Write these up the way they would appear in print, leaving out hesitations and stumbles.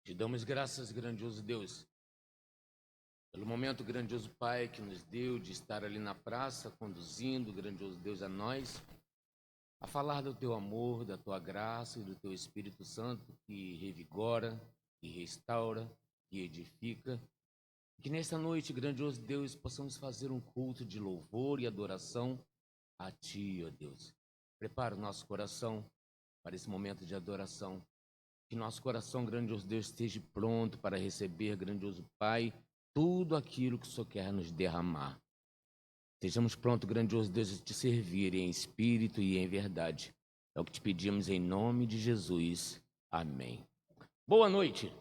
Te damos graças, grandioso Deus, pelo momento, grandioso Pai, que nos deu de estar ali na praça, conduzindo, grandioso Deus, a nós, a falar do Teu amor, da Tua graça e do Teu Espírito Santo, que revigora, que restaura, que edifica. Que nesta noite, grandioso Deus, possamos fazer um culto de louvor e adoração a Ti, ó Deus. Prepara o nosso coração para esse momento de adoração. Que nosso coração, grandioso Deus, esteja pronto para receber, grandioso Pai, tudo aquilo que o Senhor quer nos derramar. Estejamos prontos, grandioso Deus, a te servir em espírito e em verdade. É o que te pedimos em nome de Jesus. Amém. Boa noite.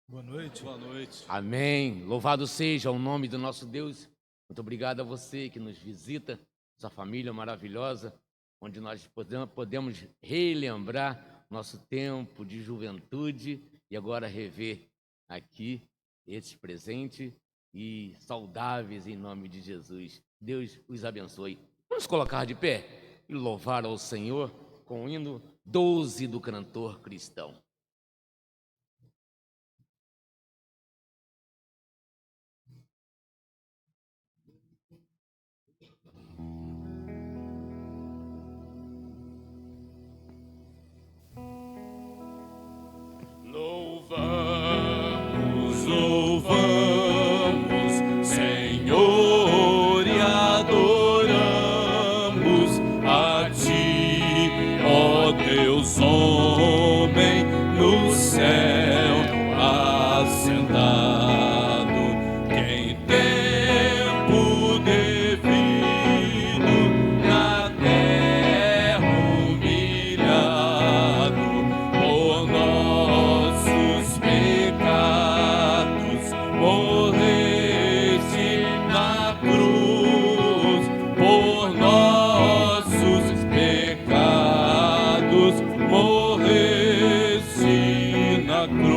Boa noite. Boa noite. Amém. Louvado seja o nome do nosso Deus. Muito obrigado a você que nos visita, essa família maravilhosa, onde nós podemos relembrar nosso tempo de juventude e agora rever aqui esses presentes e saudáveis em nome de Jesus. Deus os abençoe. Vamos colocar de pé e louvar ao Senhor com o hino 12 do cantor cristão. Louvamos, louvamos, Senhor, e adoramos a Ti, ó Deus, homem no céu assentado, que em tempo devido na terra humilhado por nossos pecados, morreste na cruz, por nossos pecados, morreste na cruz.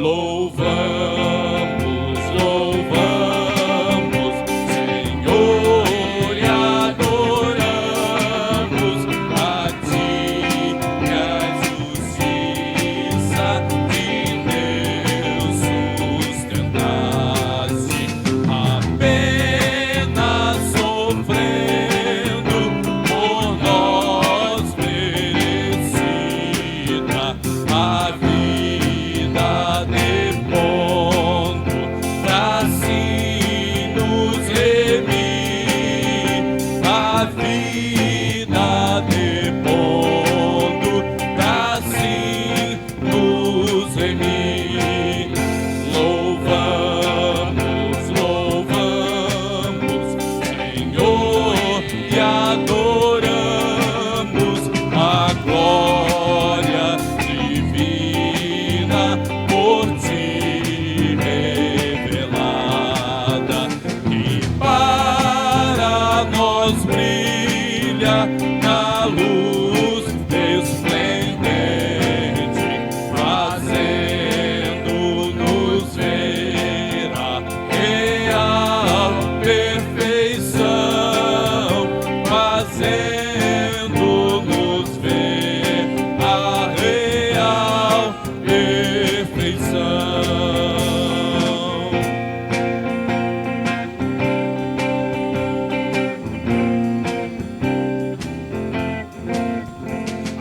Louvamos, louvamos, Senhor, e adoramos a Ti, que a justiça de Deus sustentaste, apenas sofrendo por nós merecida a vida depondo pra assim nos remir, a vida depondo pra assim nos remir. Louvamos, louvamos, Senhor, e adoramos a glória divina por Ti revelada, que para nós brilha na luz resplendente, fazendo-nos ver a real perfeição, fazendo-nos ver a real perfeição.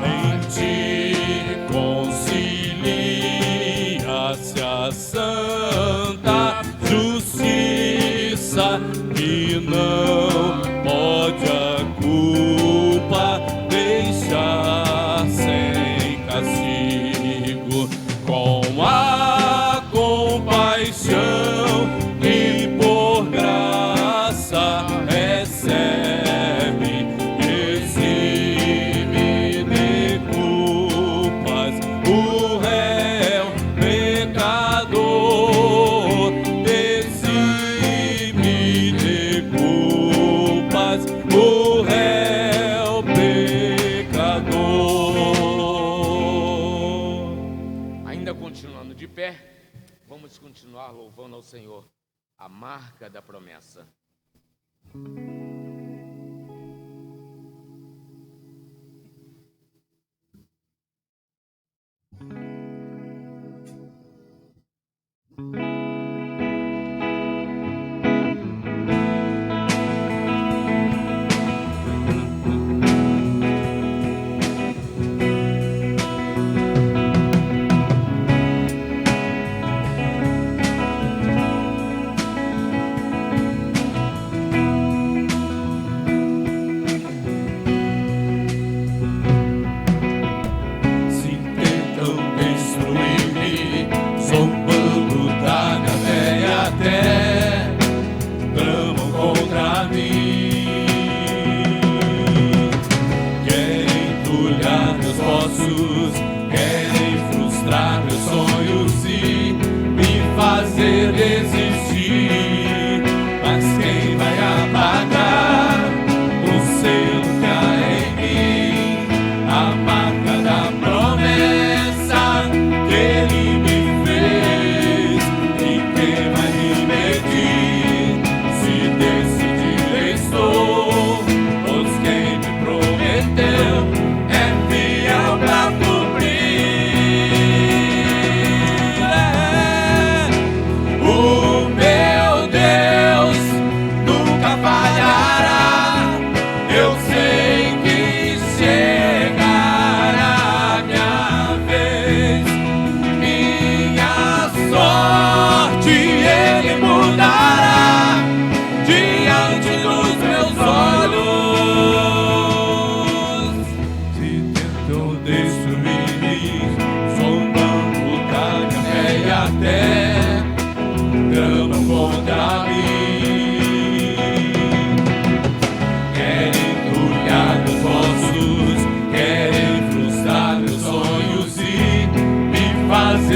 Em Ti concilia-se a santa justiça, que não pode a culpa deixar sem castigo, com a compaixão que por graça recebe, exime de culpas o réu pecador, exime de culpas o réu pecador. Ainda continuando de pé, vamos continuar louvando ao Senhor, a marca da promessa.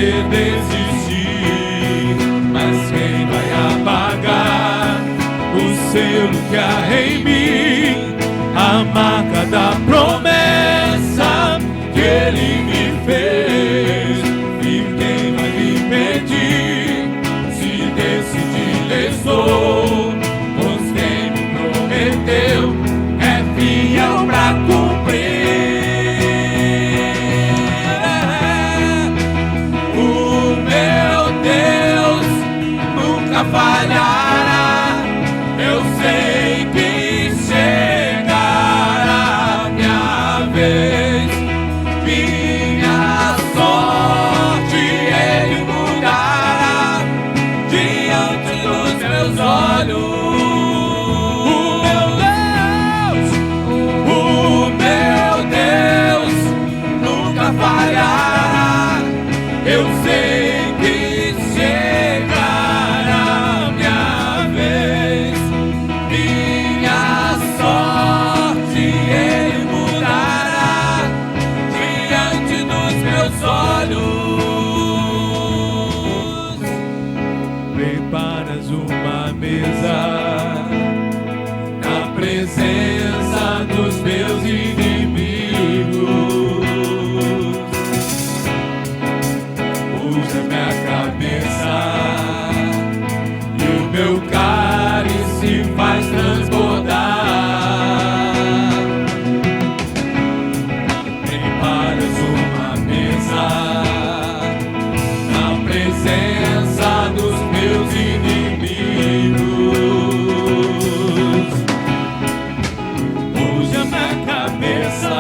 fazer desistir, mas quem vai apagar o selo que há em mim, a marca da promessa que Ele me fez? E quem vai me impedir se decidir sou? Pois quem me prometeu é fiel pra cumprir. O meu Deus nunca falhará. Eu sei que chegará a minha vez. Minha sorte Ele mudará diante dos meus olhos. O meu Deus nunca falhará. Eu sei que chegará a minha vez. Minha sorte Ele mudará diante dos meus olhos. Preparas uma mesa na presença dos meus inimigos. Usa minha cabeça e o meu cálice faz transbordar. Preparas uma mesa na presença dos meus inimigos. Usa minha cabeça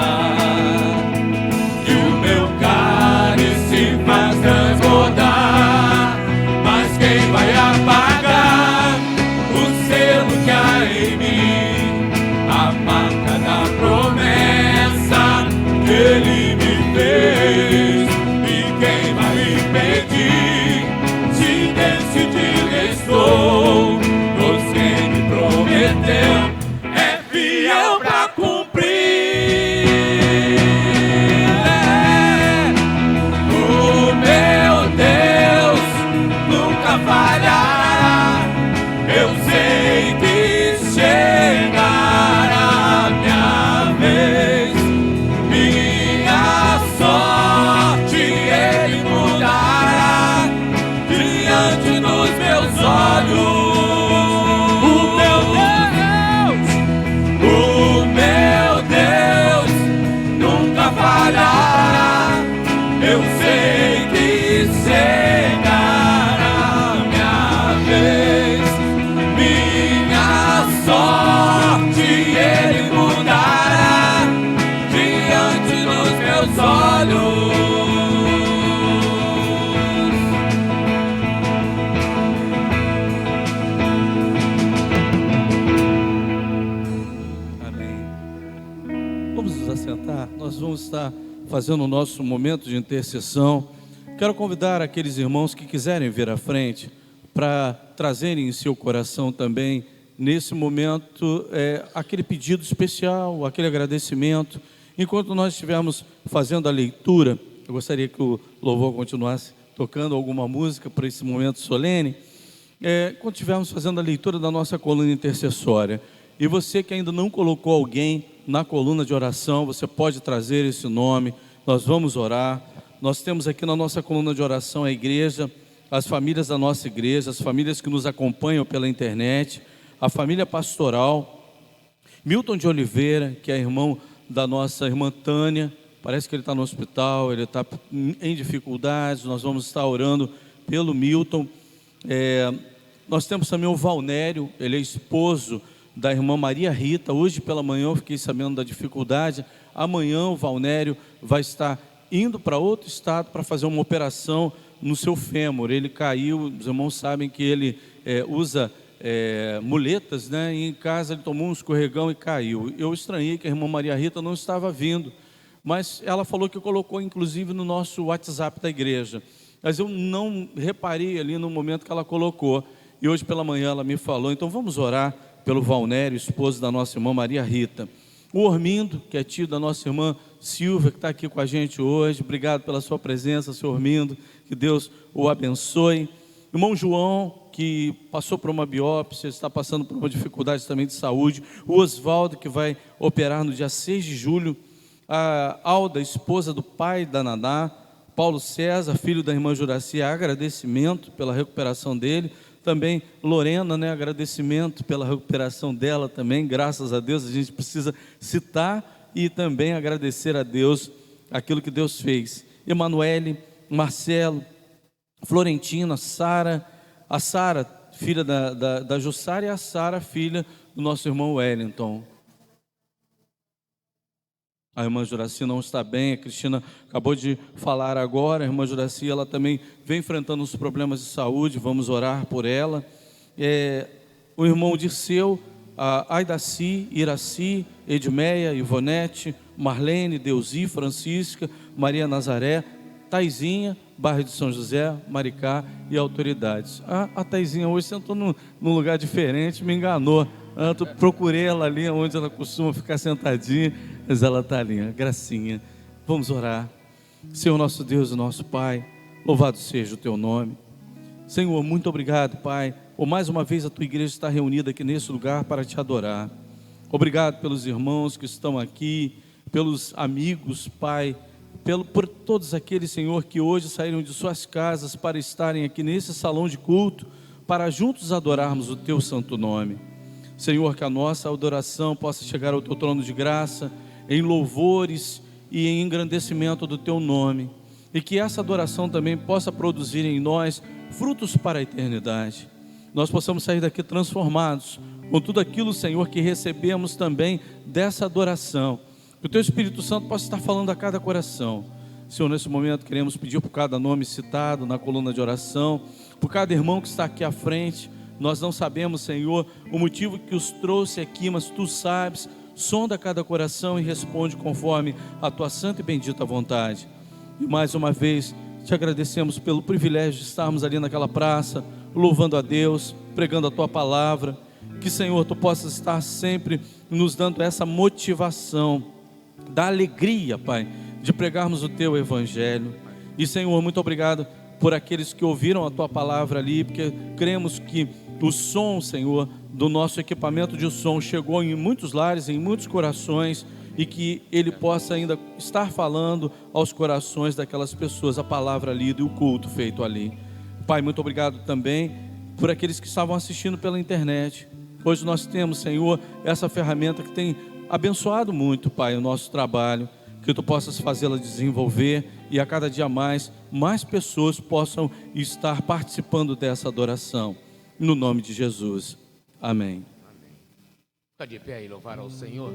e o meu cálice faz transbordar. Mas quem vai apagar o selo que há em mim, a marca da promessa que Ele me fez? E quem vai me impedir se decidir estou? Pois quem me prometeu é fiel pra cumprir. O meu Deus nunca falhará. Eu sei que chegará a minha vez. Minha sorte Ele mudará diante dos meus olhos. O meu Deus nunca falhará. Eu sei que chegará a minha vez. Minha sorte Ele mudará diante dos meus olhos. Amém. Vamos nos assentar. Nós vamos estar fazendo o nosso momento de intercessão. Quero convidar aqueles irmãos que quiserem vir à frente para trazerem em seu coração também, nesse momento, aquele pedido especial, aquele agradecimento. Enquanto nós estivermos fazendo a leitura, eu gostaria que o louvor continuasse tocando alguma música para esse momento solene. Quando estivermos fazendo a leitura da nossa coluna intercessória, e você que ainda não colocou alguém na coluna de oração, você pode trazer esse nome, nós vamos orar. Nós temos aqui na nossa coluna de oração a igreja, as famílias da nossa igreja, as famílias que nos acompanham pela internet, a família pastoral, Milton de Oliveira, que é irmão da nossa irmã Tânia, parece que ele está no hospital, ele está em dificuldades, nós vamos estar orando pelo Milton. Nós temos também o Valnério, ele é esposo da irmã Maria Rita. Hoje pela manhã eu fiquei sabendo da dificuldade. Amanhã o Valnério vai estar indo para outro estado para fazer uma operação no seu fêmur. Ele caiu, os irmãos sabem que ele usa muletas, né? E em casa ele tomou um escorregão e caiu. Eu estranhei que a irmã Maria Rita não estava vindo, mas ela falou que colocou inclusive no nosso WhatsApp da igreja, mas eu não reparei ali no momento que ela colocou, e hoje pela manhã ela me falou. Então vamos orar pelo Valnério, esposo da nossa irmã Maria Rita. O Ormindo, que é tio da nossa irmã Silvia, que está aqui com a gente hoje. Obrigado pela sua presença, seu Ormindo. Que Deus o abençoe. Irmão João, que passou por uma biópsia, está passando por uma dificuldade também de saúde. O Oswaldo, que vai operar no dia 6 de julho. A Alda, esposa do pai da Naná. Paulo César, filho da irmã Juraci, agradecimento pela recuperação dele. Também Lorena, agradecimento pela recuperação dela também, graças a Deus. A gente precisa citar e também agradecer a Deus aquilo que Deus fez. Emanuele, Marcelo, Florentina, Sara, a Sara, filha da Jussara, e a Sara, filha do nosso irmão Wellington. A irmã Juraci não está bem, a Cristina acabou de falar agora. A irmã Juraci, ela também vem enfrentando uns problemas de saúde, vamos orar por ela. O irmão Dirceu, a Aidaci, Iraci, Edmeia, Ivonete, Marlene, Deusi, Francisca, Maria Nazaré, Taizinha, bairro de São José, Maricá e autoridades. A Taizinha hoje sentou num lugar diferente, me enganou. Procurei ela ali onde ela costuma ficar sentadinha, mas ela está ali, gracinha. Vamos orar. Senhor nosso Deus e nosso Pai, louvado seja o teu nome. Senhor, muito obrigado, Pai, por mais uma vez a tua igreja está reunida aqui nesse lugar para te adorar. Obrigado pelos irmãos que estão aqui, pelos amigos, Pai, por todos aqueles, Senhor, que hoje saíram de suas casas para estarem aqui nesse salão de culto, para juntos adorarmos o teu santo nome. Senhor, que a nossa adoração possa chegar ao teu trono de graça, em louvores e em engrandecimento do teu nome, e que essa adoração também possa produzir em nós frutos para a eternidade. Nós possamos sair daqui transformados com tudo aquilo, Senhor, que recebemos também dessa adoração. Que o teu Espírito Santo possa estar falando a cada coração. Senhor, nesse momento queremos pedir por cada nome citado na coluna de oração, por cada irmão que está aqui à frente. Nós não sabemos, Senhor, o motivo que os trouxe aqui, mas tu sabes. Sonda cada coração e responde conforme a tua santa e bendita vontade. E mais uma vez te agradecemos pelo privilégio de estarmos ali naquela praça, louvando a Deus, pregando a tua palavra. Que, Senhor, tu possas estar sempre nos dando essa motivação da alegria, Pai, de pregarmos o teu evangelho. E, Senhor, muito obrigado por aqueles que ouviram a tua palavra ali, porque cremos que o som, Senhor, do nosso equipamento de som chegou em muitos lares, em muitos corações, e que ele possa ainda estar falando aos corações daquelas pessoas a palavra lida e o culto feito ali. Pai, muito obrigado também por aqueles que estavam assistindo pela internet. Hoje nós temos, Senhor, essa ferramenta que tem abençoado muito, Pai, o nosso trabalho, que tu possas fazê-la desenvolver e a cada dia mais pessoas possam estar participando dessa adoração. No nome de Jesus. Amém. Amém. Fica de pé e louvar ao Senhor.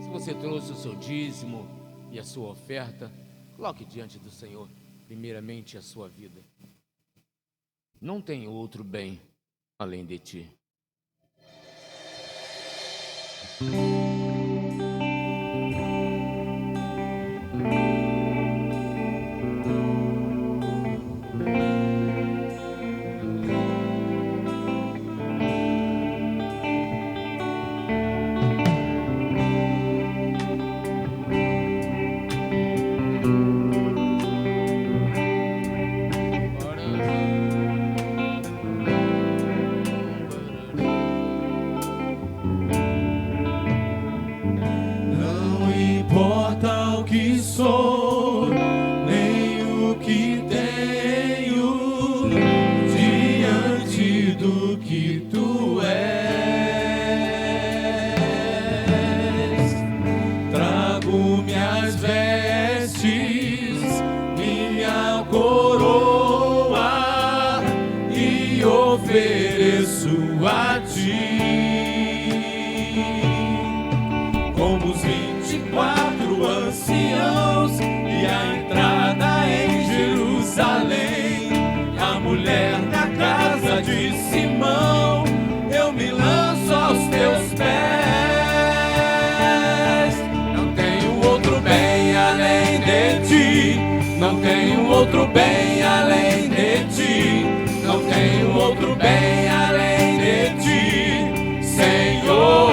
Se você trouxe o seu dízimo e a sua oferta, coloque diante do Senhor, primeiramente, a sua vida. Não tem outro bem além de ti. Outro bem além de ti, não tenho outro bem além de ti, Senhor.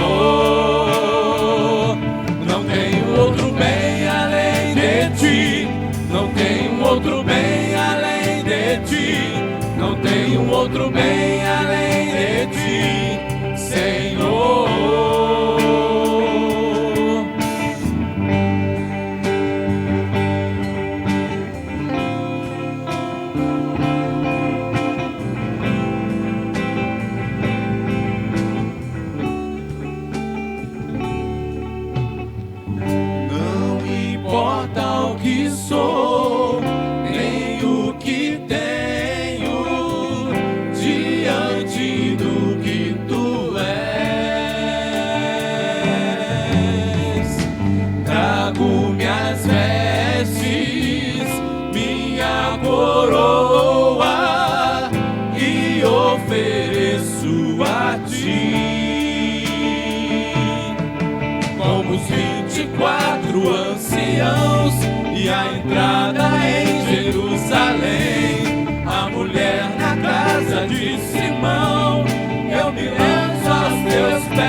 24 anciãos e a entrada em Jerusalém. A mulher na casa de Simão, eu me lanço aos teus pés.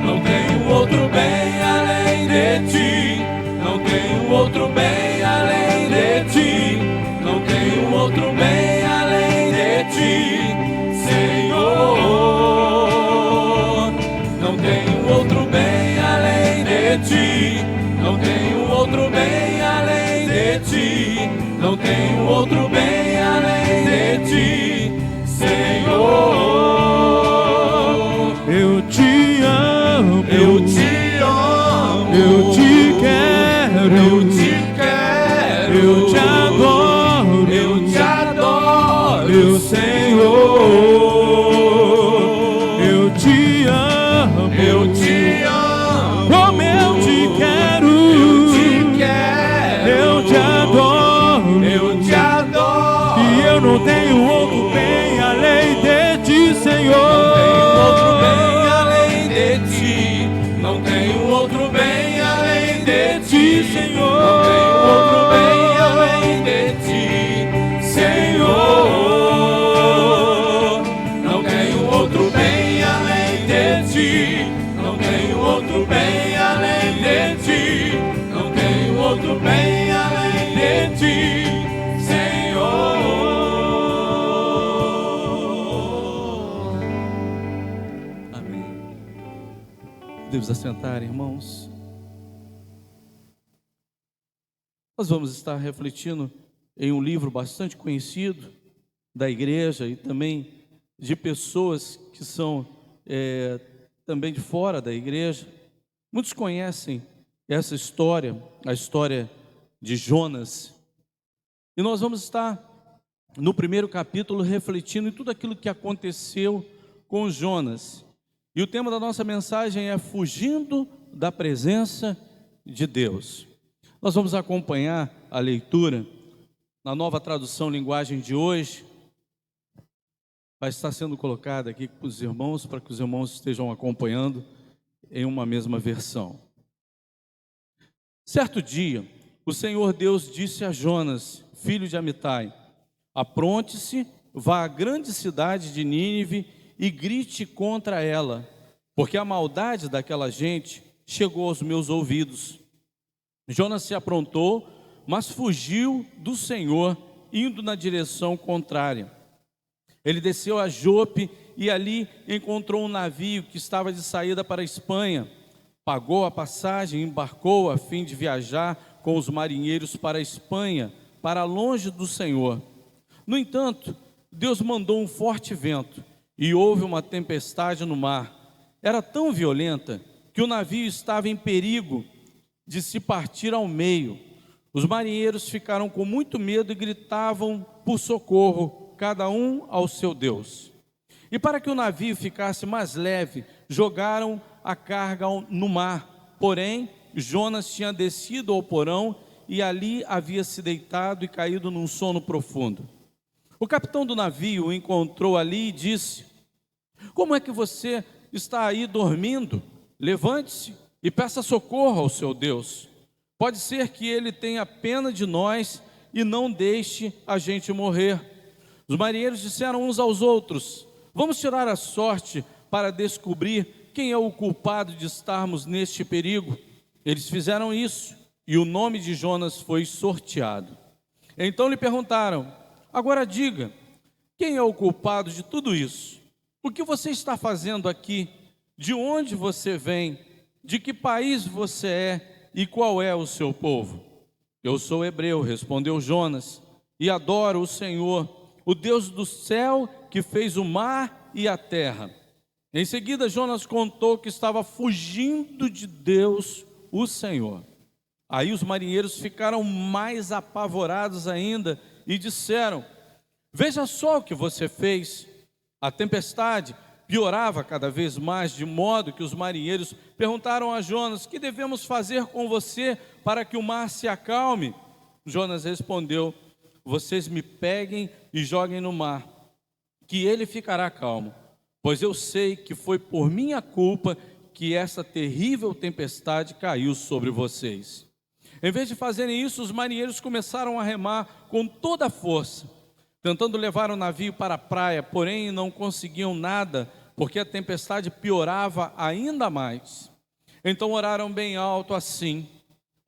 Não tenho outro bem além de ti, não tenho outro bem além de ti, não tenho outro bem além de ti, Senhor. Não tenho outro bem além de ti, não tenho outro bem além de ti, não tenho outro bem além de ti, Senhor. Eu te amo, Eu te amo, eu te quero, eu te quero, eu te adoro, eu te adoro, meu Senhor. Eu te amo, eu te amo, como eu te quero, eu te quero, eu te adoro, eu te adoro. e eu não tenho outro bem além de ti, Senhor. Não tenho outro bem além de ti, Senhor. não tenho outro bem além de ti, Senhor. Não tenho outro bem além de ti, não tenho outro bem além de ti, não tenho outro bem além de ti, Senhor. Amém. Podemos assentar, irmãos. Nós vamos estar refletindo em um livro bastante conhecido da igreja e também de pessoas que são também de fora da igreja. Muitos conhecem essa história, a história de Jonas. E nós vamos estar no primeiro capítulo refletindo em tudo aquilo que aconteceu com Jonas. E o tema da nossa mensagem é fugindo da presença de Deus. Nós vamos acompanhar a leitura na nova tradução linguagem de hoje. Vai estar sendo colocada aqui para os irmãos, para que os irmãos estejam acompanhando em uma mesma versão. Certo dia, o Senhor Deus disse a Jonas, filho de Amitai: apronte-se, vá à grande cidade de Nínive e grite contra ela, porque a maldade daquela gente chegou aos meus ouvidos. Jonas se aprontou, mas fugiu do Senhor, indo na direção contrária. Ele desceu a Jope e ali encontrou um navio que estava de saída para a Espanha. Pagou a passagem, embarcou a fim de viajar com os marinheiros para a Espanha, para longe do Senhor. No entanto, Deus mandou um forte vento e houve uma tempestade no mar. Era tão violenta que o navio estava em perigo de se partir ao meio. Os marinheiros ficaram com muito medo e gritavam por socorro, cada um ao seu Deus. E para que o navio ficasse mais leve, jogaram a carga no mar. Porém, Jonas tinha descido ao porão e ali havia se deitado e caído num sono profundo. O capitão do navio o encontrou ali e disse: como é que você está aí dormindo? Levante-se e peça socorro ao seu Deus. Pode ser que ele tenha pena de nós e não deixe a gente morrer. Os marinheiros disseram uns aos outros: vamos tirar a sorte para descobrir quem é o culpado de estarmos neste perigo. Eles fizeram isso e o nome de Jonas foi sorteado. Então lhe perguntaram: agora diga, quem é o culpado de tudo isso? O que você está fazendo aqui? De onde você vem? De que país você é? E qual é o seu povo? Eu sou hebreu, respondeu Jonas, e adoro o Senhor, o Deus do céu, que fez o mar e a terra. Em seguida, Jonas contou que estava fugindo de Deus, o Senhor. Aí os marinheiros ficaram mais apavorados ainda e disseram: veja só o que você fez. A tempestade piorava cada vez mais, de modo que os marinheiros perguntaram a Jonas: que devemos fazer com você para que o mar se acalme? Jonas respondeu: vocês me peguem e joguem no mar, que ele ficará calmo, pois eu sei que foi por minha culpa que essa terrível tempestade caiu sobre vocês. Em vez de fazerem isso, os marinheiros começaram a remar com toda a força, tentando levar o navio para a praia, porém não conseguiam nada, porque a tempestade piorava ainda mais. Então oraram bem alto assim: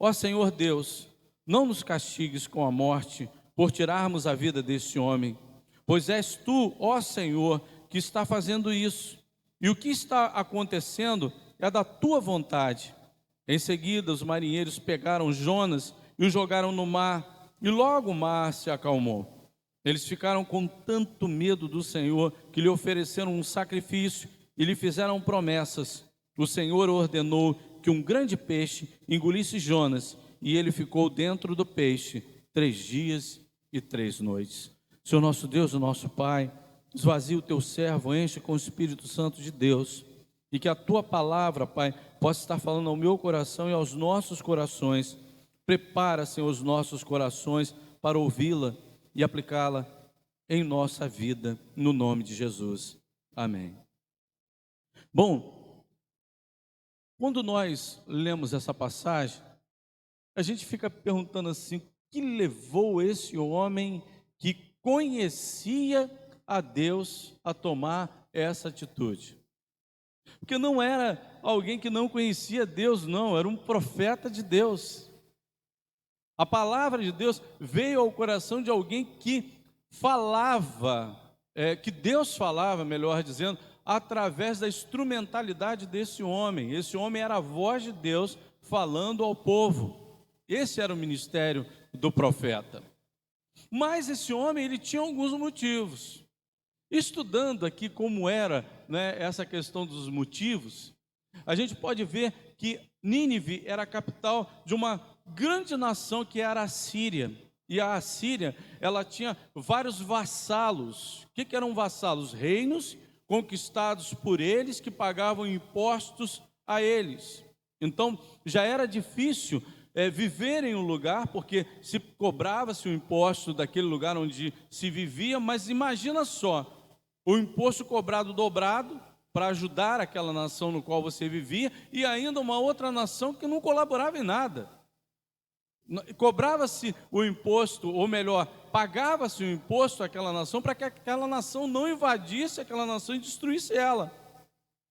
ó Senhor Deus, não nos castigues com a morte, por tirarmos a vida deste homem, pois és tu, ó Senhor, que está fazendo isso, e o que está acontecendo é da tua vontade. Em seguida, os marinheiros pegaram Jonas e o jogaram no mar, e logo o mar se acalmou. Eles ficaram com tanto medo do Senhor que lhe ofereceram um sacrifício e lhe fizeram promessas. O Senhor ordenou que um grande peixe engolisse Jonas, e ele ficou dentro do peixe 3 dias e 3 noites. Senhor nosso Deus, o nosso Pai, esvazia o teu servo, enche com o Espírito Santo de Deus, e que a tua palavra, Pai, possa estar falando ao meu coração e aos nossos corações. Prepara, Senhor, os nossos corações para ouvi-la e aplicá-la em nossa vida, no nome de Jesus. Amém. Bom, quando nós lemos essa passagem, a gente fica perguntando assim: o que levou esse homem que conhecia a Deus a tomar essa atitude? Porque não era alguém que não conhecia Deus, não, era um profeta de Deus. A palavra de Deus veio ao coração de alguém que falava, que Deus falava, melhor dizendo, através da instrumentalidade desse homem. Esse homem era a voz de Deus falando ao povo. Esse era o ministério do profeta. Mas esse homem, ele tinha alguns motivos. Estudando aqui como era, essa questão dos motivos, a gente pode ver que Nínive era a capital de uma grande nação que era a Síria. E a Síria, ela tinha vários vassalos. O que eram vassalos? Reinos conquistados por eles, que pagavam impostos a eles. Então, já era difícil viver em um lugar, porque se cobrava-se o imposto daquele lugar onde se vivia, mas imagina só, o imposto cobrado dobrado para ajudar aquela nação no qual você vivia, e ainda uma outra nação que não colaborava em nada. Cobrava-se o imposto, ou melhor, pagava-se o imposto àquela nação para que aquela nação não invadisse aquela nação e destruísse ela.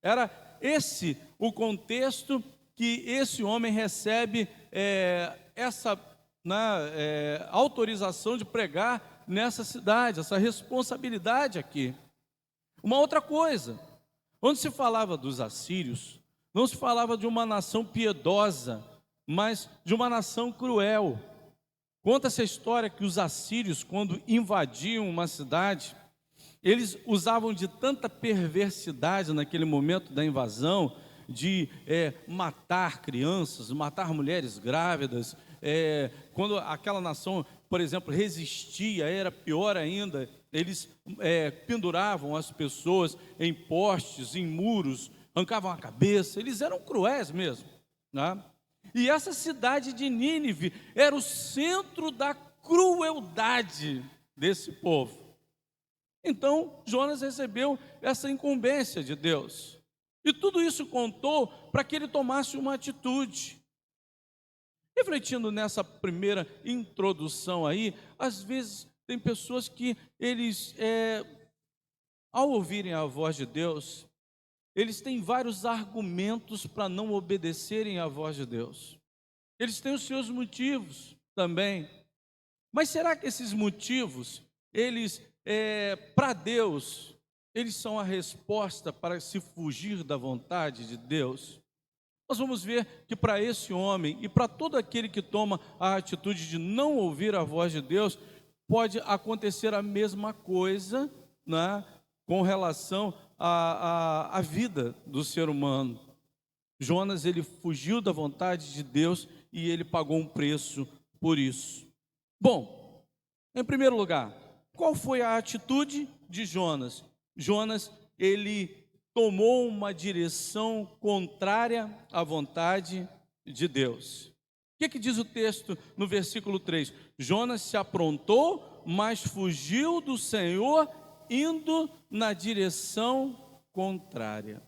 Era esse o contexto que esse homem recebe essa autorização de pregar nessa cidade, essa responsabilidade aqui. Uma outra coisa, quando se falava dos assírios, não se falava de uma nação piedosa, mas de uma nação cruel. Conta-se a história que os assírios, quando invadiam uma cidade, eles usavam de tanta perversidade naquele momento da invasão, de matar crianças, matar mulheres grávidas. Quando aquela nação, por exemplo, resistia, era pior ainda, eles penduravam as pessoas em postes, em muros, arrancavam a cabeça. Eles eram cruéis mesmo, né? E essa cidade de Nínive era o centro da crueldade desse povo. Então, Jonas recebeu essa incumbência de Deus. E tudo isso contou para que ele tomasse uma atitude. Refletindo nessa primeira introdução aí, às vezes tem pessoas que eles, ao ouvirem a voz de Deus, eles têm vários argumentos para não obedecerem à voz de Deus. Eles têm os seus motivos também. Mas será que esses motivos, eles, para Deus, eles são a resposta para se fugir da vontade de Deus? Nós vamos ver que para esse homem e para todo aquele que toma a atitude de não ouvir a voz de Deus, pode acontecer a mesma coisa, né, com relação à vida do ser humano. Jonas, ele fugiu da vontade de Deus e ele pagou um preço por isso. Bom, em primeiro lugar, qual foi a atitude de Jonas? Jonas, ele tomou uma direção contrária à vontade de Deus. O que diz o texto no versículo 3? Jonas se aprontou, mas fugiu do Senhor, indo na direção contrária.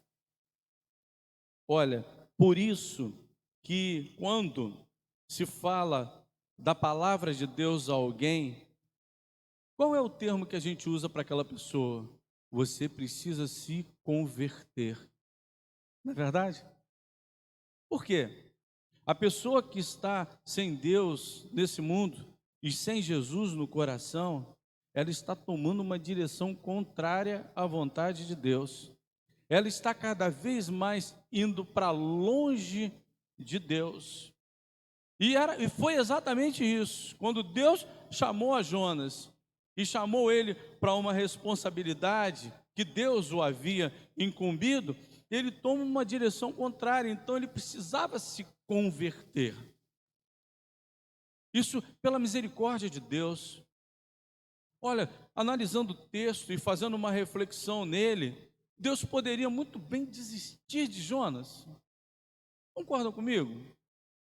Olha, por isso que quando se fala da palavra de Deus a alguém, qual é o termo que a gente usa para aquela pessoa? Você precisa se converter. Não é verdade? Por quê? A pessoa que está sem Deus nesse mundo e sem Jesus no coração, ela está tomando uma direção contrária à vontade de Deus. Ela está cada vez mais indo para longe de Deus. E foi exatamente isso. Quando Deus chamou a Jonas e chamou ele para uma responsabilidade que Deus o havia incumbido, ele toma uma direção contrária. Então ele precisava se converter. Isso pela misericórdia de Deus. Olha, analisando o texto e fazendo uma reflexão nele, Deus poderia muito bem desistir de Jonas. Concordam comigo?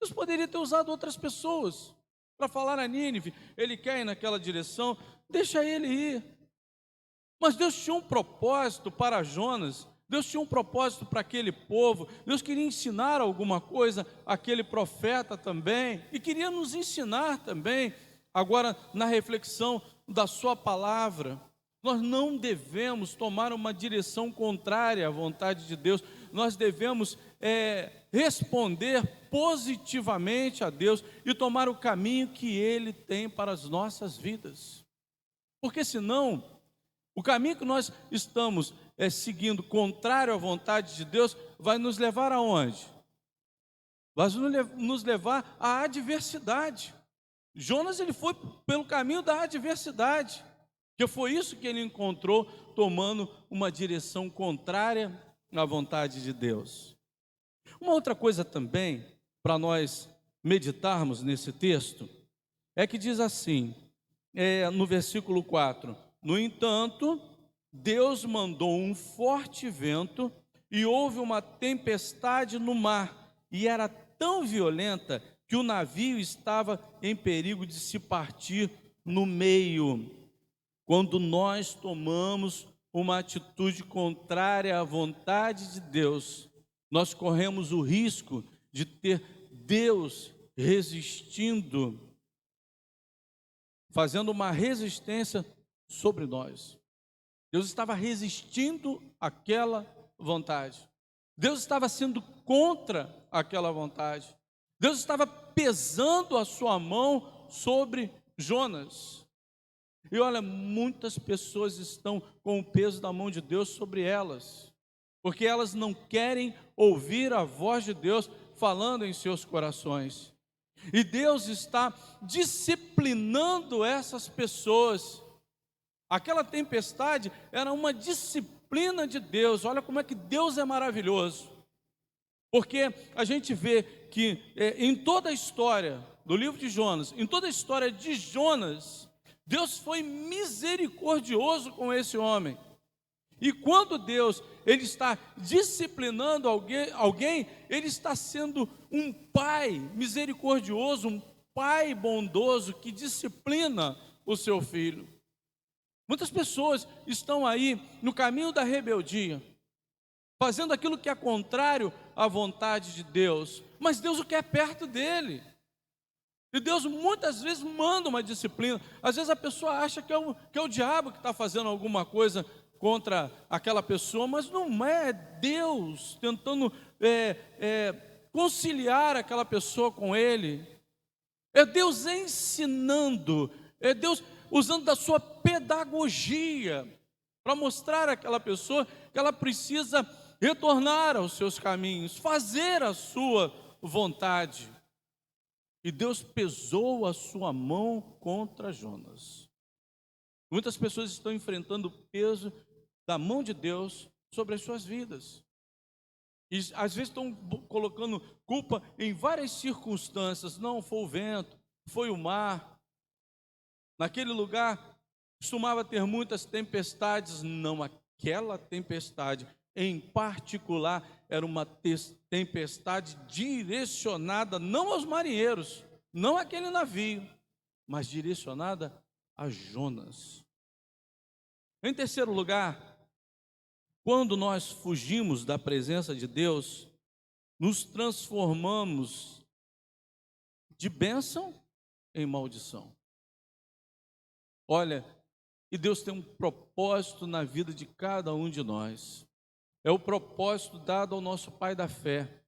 Deus poderia ter usado outras pessoas para falar a Nínive, ele quer ir naquela direção, deixa ele ir. Mas Deus tinha um propósito para Jonas, Deus tinha um propósito para aquele povo, Deus queria ensinar alguma coisa àquele profeta também, e queria nos ensinar também, agora na reflexão da sua palavra. Nós não devemos tomar uma direção contrária à vontade de Deus, nós devemos responder positivamente a Deus e tomar o caminho que Ele tem para as nossas vidas. Porque senão, o caminho que nós estamos seguindo contrário à vontade de Deus vai nos levar aonde? Vai nos levar à adversidade. Jonas, ele foi pelo caminho da adversidade, que foi isso que ele encontrou, tomando uma direção contrária à vontade de Deus. Uma outra coisa também, para nós meditarmos nesse texto, é que diz assim, no versículo 4, no entanto, Deus mandou um forte vento e houve uma tempestade no mar, e era tão violenta que o navio estava em perigo de se partir no meio. Quando nós tomamos uma atitude contrária à vontade de Deus, nós corremos o risco de ter Deus resistindo, fazendo uma resistência sobre nós. Deus estava resistindo àquela vontade. Deus estava sendo contra aquela vontade. Deus estava pesando a sua mão sobre Jonas. E olha, muitas pessoas estão com o peso da mão de Deus sobre elas, porque elas não querem ouvir a voz de Deus falando em seus corações. E Deus está disciplinando essas pessoas. Aquela tempestade era uma disciplina de Deus. Olha como é que Deus é maravilhoso. Porque a gente vê que em toda a história do livro de Jonas, em toda a história de Jonas, Deus foi misericordioso com esse homem. E quando Deus ele está disciplinando alguém, ele está sendo um pai misericordioso, um pai bondoso que disciplina o seu filho. Muitas pessoas estão aí no caminho da rebeldia, fazendo aquilo que é contrário à vontade de Deus, mas Deus o quer perto dele. E Deus muitas vezes manda uma disciplina. Às vezes a pessoa acha que é o diabo que está fazendo alguma coisa contra aquela pessoa, mas não é Deus tentando conciliar aquela pessoa com ele. É Deus ensinando, é Deus usando da sua pedagogia para mostrar àquela pessoa que ela precisa retornar aos seus caminhos, fazer a sua vontade. E Deus pesou a sua mão contra Jonas. Muitas pessoas estão enfrentando o peso da mão de Deus sobre as suas vidas. E às vezes estão colocando culpa em várias circunstâncias. Não, foi o vento, foi o mar. Naquele lugar costumava ter muitas tempestades. Não, aquela tempestade em particular era uma tempestade direcionada não aos marinheiros, não àquele navio, mas direcionada a Jonas. Em terceiro lugar, quando nós fugimos da presença de Deus, nos transformamos de bênção em maldição. Olha, e Deus tem um propósito na vida de cada um de nós. É o propósito dado ao nosso pai da fé.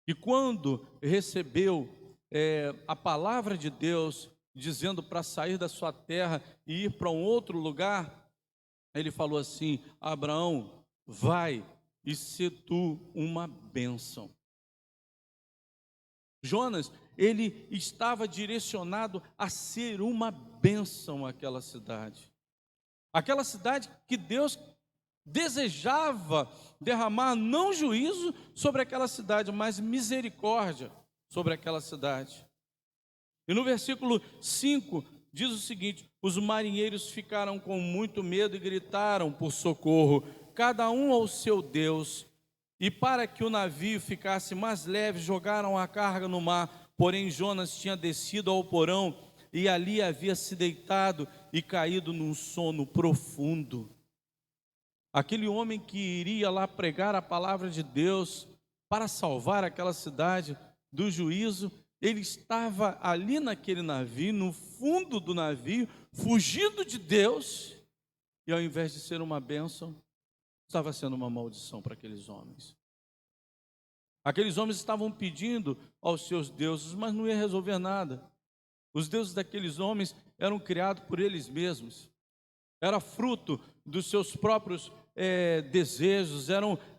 E quando recebeu a palavra de Deus, dizendo para sair da sua terra e ir para um outro lugar, ele falou assim: Abraão, vai e sê tu uma bênção. Jonas, ele estava direcionado a ser uma bênção àquela cidade. Aquela cidade que Deus desejava derramar não juízo sobre aquela cidade, mas misericórdia sobre aquela cidade. E no versículo 5 diz o seguinte: os marinheiros ficaram com muito medo e gritaram por socorro, cada um ao seu Deus. E para que o navio ficasse mais leve, jogaram a carga no mar. Porém Jonas tinha descido ao porão e ali havia se deitado e caído num sono profundo. Aquele homem que iria lá pregar a palavra de Deus para salvar aquela cidade do juízo, ele estava ali naquele navio, no fundo do navio, fugindo de Deus, e ao invés de ser uma bênção, estava sendo uma maldição para aqueles homens. Aqueles homens estavam pedindo aos seus deuses, mas não ia resolver nada. Os deuses daqueles homens eram criados por eles mesmos, era fruto dos seus próprios desejos,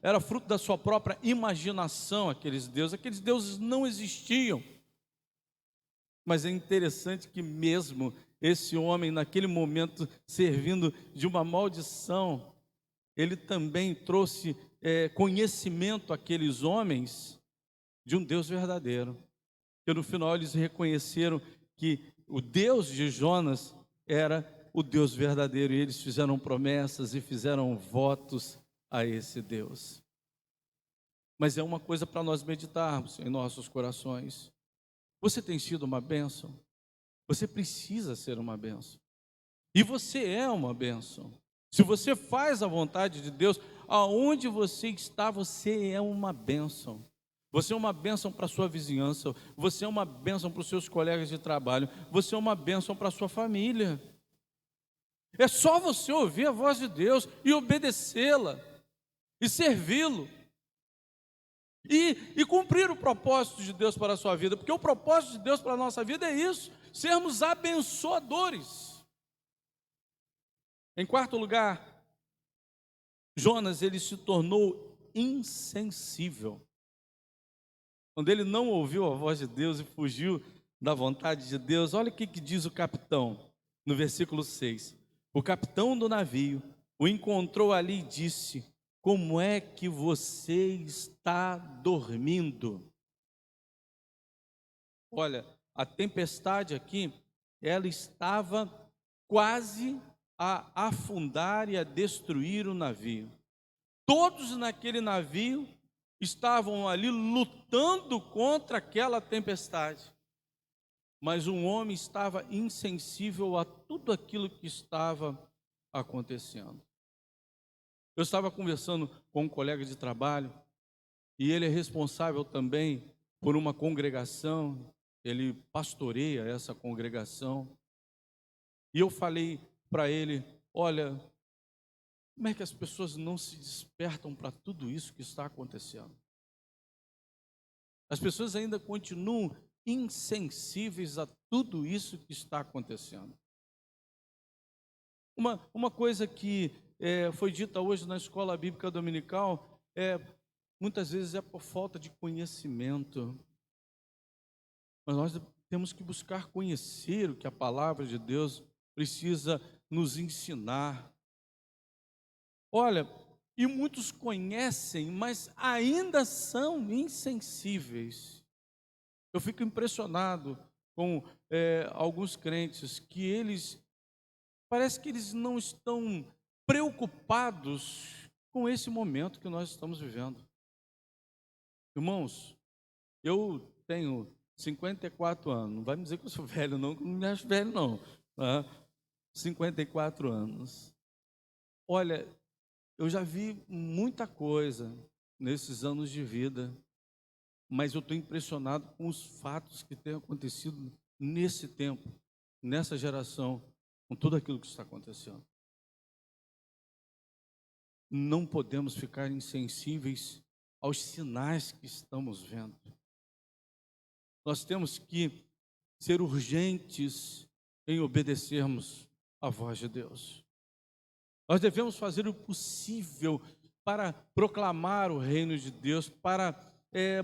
era fruto da sua própria imaginação. Aqueles deuses não existiam. Mas é interessante que mesmo esse homem, naquele momento, servindo de uma maldição, ele também trouxe conhecimento àqueles homens de um Deus verdadeiro. Que no final eles reconheceram que o Deus de Jonas era o Deus verdadeiro, e eles fizeram promessas e fizeram votos a esse Deus. Mas é uma coisa para nós meditarmos em nossos corações. Você tem sido uma bênção? Você precisa ser uma bênção. E você é uma bênção. Se você faz a vontade de Deus, aonde você está, você é uma bênção. Você é uma bênção para a sua vizinhança, você é uma bênção para os seus colegas de trabalho, você é uma bênção para a sua família. É só você ouvir a voz de Deus e obedecê-la, e servi-lo, e cumprir o propósito de Deus para a sua vida, porque o propósito de Deus para a nossa vida é isso, sermos abençoadores. Em quarto lugar, Jonas, ele se tornou insensível. Quando ele não ouviu a voz de Deus e fugiu da vontade de Deus, olha o que diz o capitão, no versículo 6. O capitão do navio o encontrou ali e disse: como é que você está dormindo? Olha, a tempestade aqui, ela estava quase a afundar e a destruir o navio. Todos naquele navio estavam ali lutando contra aquela tempestade. Mas um homem estava insensível a tudo aquilo que estava acontecendo. Eu estava conversando com um colega de trabalho, e ele é responsável também por uma congregação, ele pastoreia essa congregação. E eu falei para ele: olha, como é que as pessoas não se despertam para tudo isso que está acontecendo? As pessoas ainda continuam insensíveis a tudo isso que está acontecendo. Uma coisa que foi dita hoje na escola bíblica dominical, muitas vezes é por falta de conhecimento. Mas nós temos que buscar conhecer o que a palavra de Deus precisa nos ensinar. Olha, e muitos conhecem, mas ainda são insensíveis. Eu fico impressionado com alguns crentes que parece que eles não estão preocupados com esse momento que nós estamos vivendo. Irmãos, eu tenho 54 anos, não vai me dizer que eu sou velho não, que eu não me acho velho não, tá? 54 anos. Olha, eu já vi muita coisa nesses anos de vida, mas eu estou impressionado com os fatos que têm acontecido nesse tempo, nessa geração, com tudo aquilo que está acontecendo. Não podemos ficar insensíveis aos sinais que estamos vendo. Nós temos que ser urgentes em obedecermos à voz de Deus. Nós devemos fazer o possível para proclamar o reino de Deus, para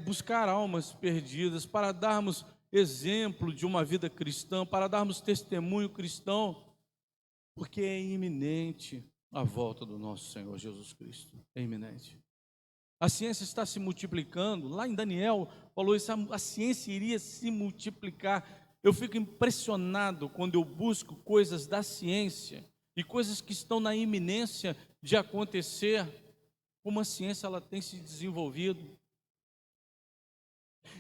buscar almas perdidas, para darmos exemplo de uma vida cristã, para darmos testemunho cristão, porque é iminente a volta do nosso Senhor Jesus Cristo. É iminente. A ciência está se multiplicando. Lá em Daniel falou isso, a ciência iria se multiplicar. Eu fico impressionado quando eu busco coisas da ciência e coisas que estão na iminência de acontecer, como a ciência ela tem se desenvolvido.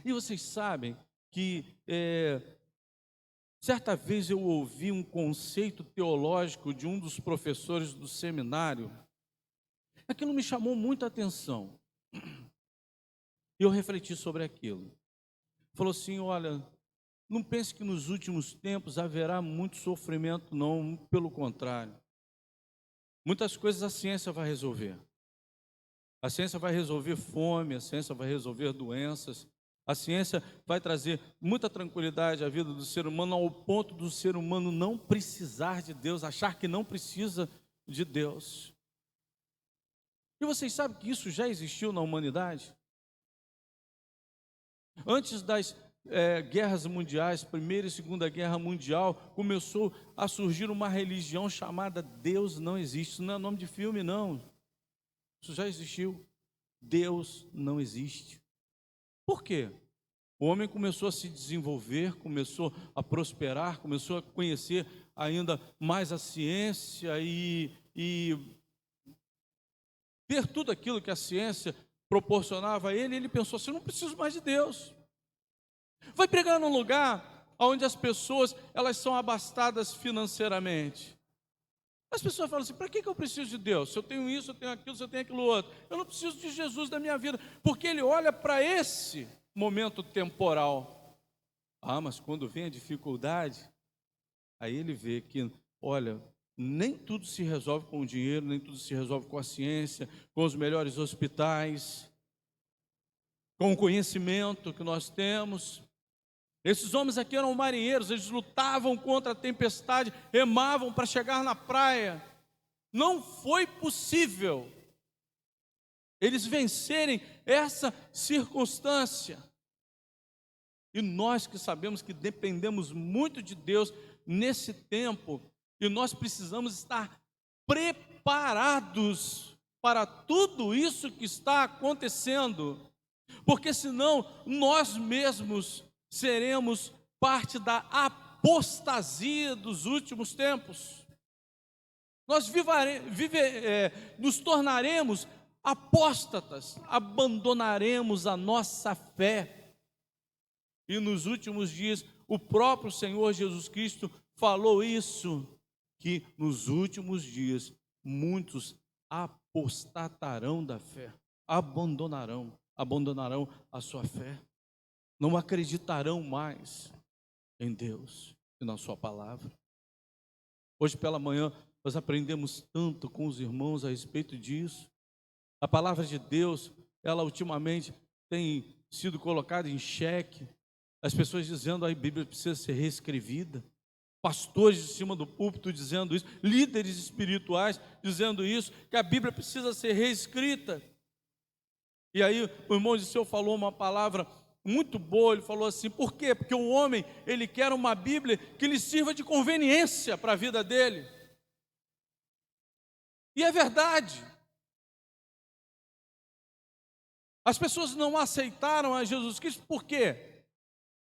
E vocês sabem que certa vez eu ouvi um conceito teológico de um dos professores do seminário. Aquilo me chamou muita atenção. E eu refleti sobre aquilo. Falou assim: olha, não pense que nos últimos tempos haverá muito sofrimento, não, pelo contrário. Muitas coisas a ciência vai resolver. A ciência vai resolver fome, a ciência vai resolver doenças, a ciência vai trazer muita tranquilidade à vida do ser humano, ao ponto do ser humano não precisar de Deus, achar que não precisa de Deus. E vocês sabem que isso já existiu na humanidade? Antes das guerras mundiais, Primeira e Segunda Guerra Mundial, começou a surgir uma religião chamada Deus não existe. Isso não é nome de filme, não. Isso já existiu. Deus não existe. Por quê? O homem começou a se desenvolver, começou a prosperar, começou a conhecer ainda mais a ciência e ver tudo aquilo que a ciência proporcionava a ele. Ele pensou assim: eu não preciso mais de Deus. Vai pregar num lugar onde as pessoas elas são abastadas financeiramente. As pessoas falam assim: para que eu preciso de Deus? Se eu tenho isso, eu tenho aquilo, se eu tenho aquilo outro. Eu não preciso de Jesus na minha vida, porque ele olha para esse momento temporal. Ah, mas quando vem a dificuldade, aí ele vê que, olha, nem tudo se resolve com o dinheiro, nem tudo se resolve com a ciência, com os melhores hospitais, com o conhecimento que nós temos. Esses homens aqui eram marinheiros, eles lutavam contra a tempestade, remavam para chegar na praia. Não foi possível eles vencerem essa circunstância. E nós que sabemos que dependemos muito de Deus nesse tempo, e nós precisamos estar preparados para tudo isso que está acontecendo, porque senão nós mesmos seremos parte da apostasia dos últimos tempos. Nós nos tornaremos apóstatas, abandonaremos a nossa fé. E nos últimos dias, o próprio Senhor Jesus Cristo falou isso, que nos últimos dias muitos apostatarão da fé, abandonarão a sua fé. Não acreditarão mais em Deus e na sua palavra. Hoje pela manhã nós aprendemos tanto com os irmãos a respeito disso. A palavra de Deus, ela ultimamente tem sido colocada em xeque. As pessoas dizendo que a Bíblia precisa ser reescrevida. Pastores de cima do púlpito dizendo isso. Líderes espirituais dizendo isso, que a Bíblia precisa ser reescrita. E aí o irmão de Seu falou uma palavra muito boa. Ele falou assim: por quê? Porque o homem, ele quer uma Bíblia que lhe sirva de conveniência para a vida dele. E é verdade. As pessoas não aceitaram a Jesus Cristo, por quê?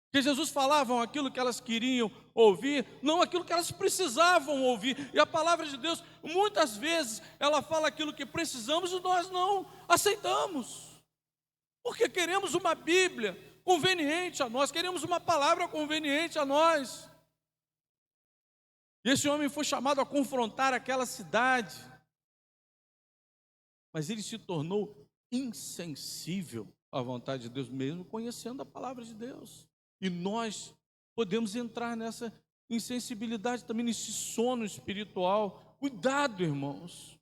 Porque Jesus falava aquilo que elas queriam ouvir, não aquilo que elas precisavam ouvir. E a palavra de Deus, muitas vezes, ela fala aquilo que precisamos e nós não aceitamos. Porque queremos uma Bíblia conveniente a nós, queremos uma palavra conveniente a nós. E esse homem foi chamado a confrontar aquela cidade, mas ele se tornou insensível a vontade de Deus, mesmo conhecendo a palavra de Deus. E nós podemos entrar nessa insensibilidade também, nesse sono espiritual. Cuidado, irmãos,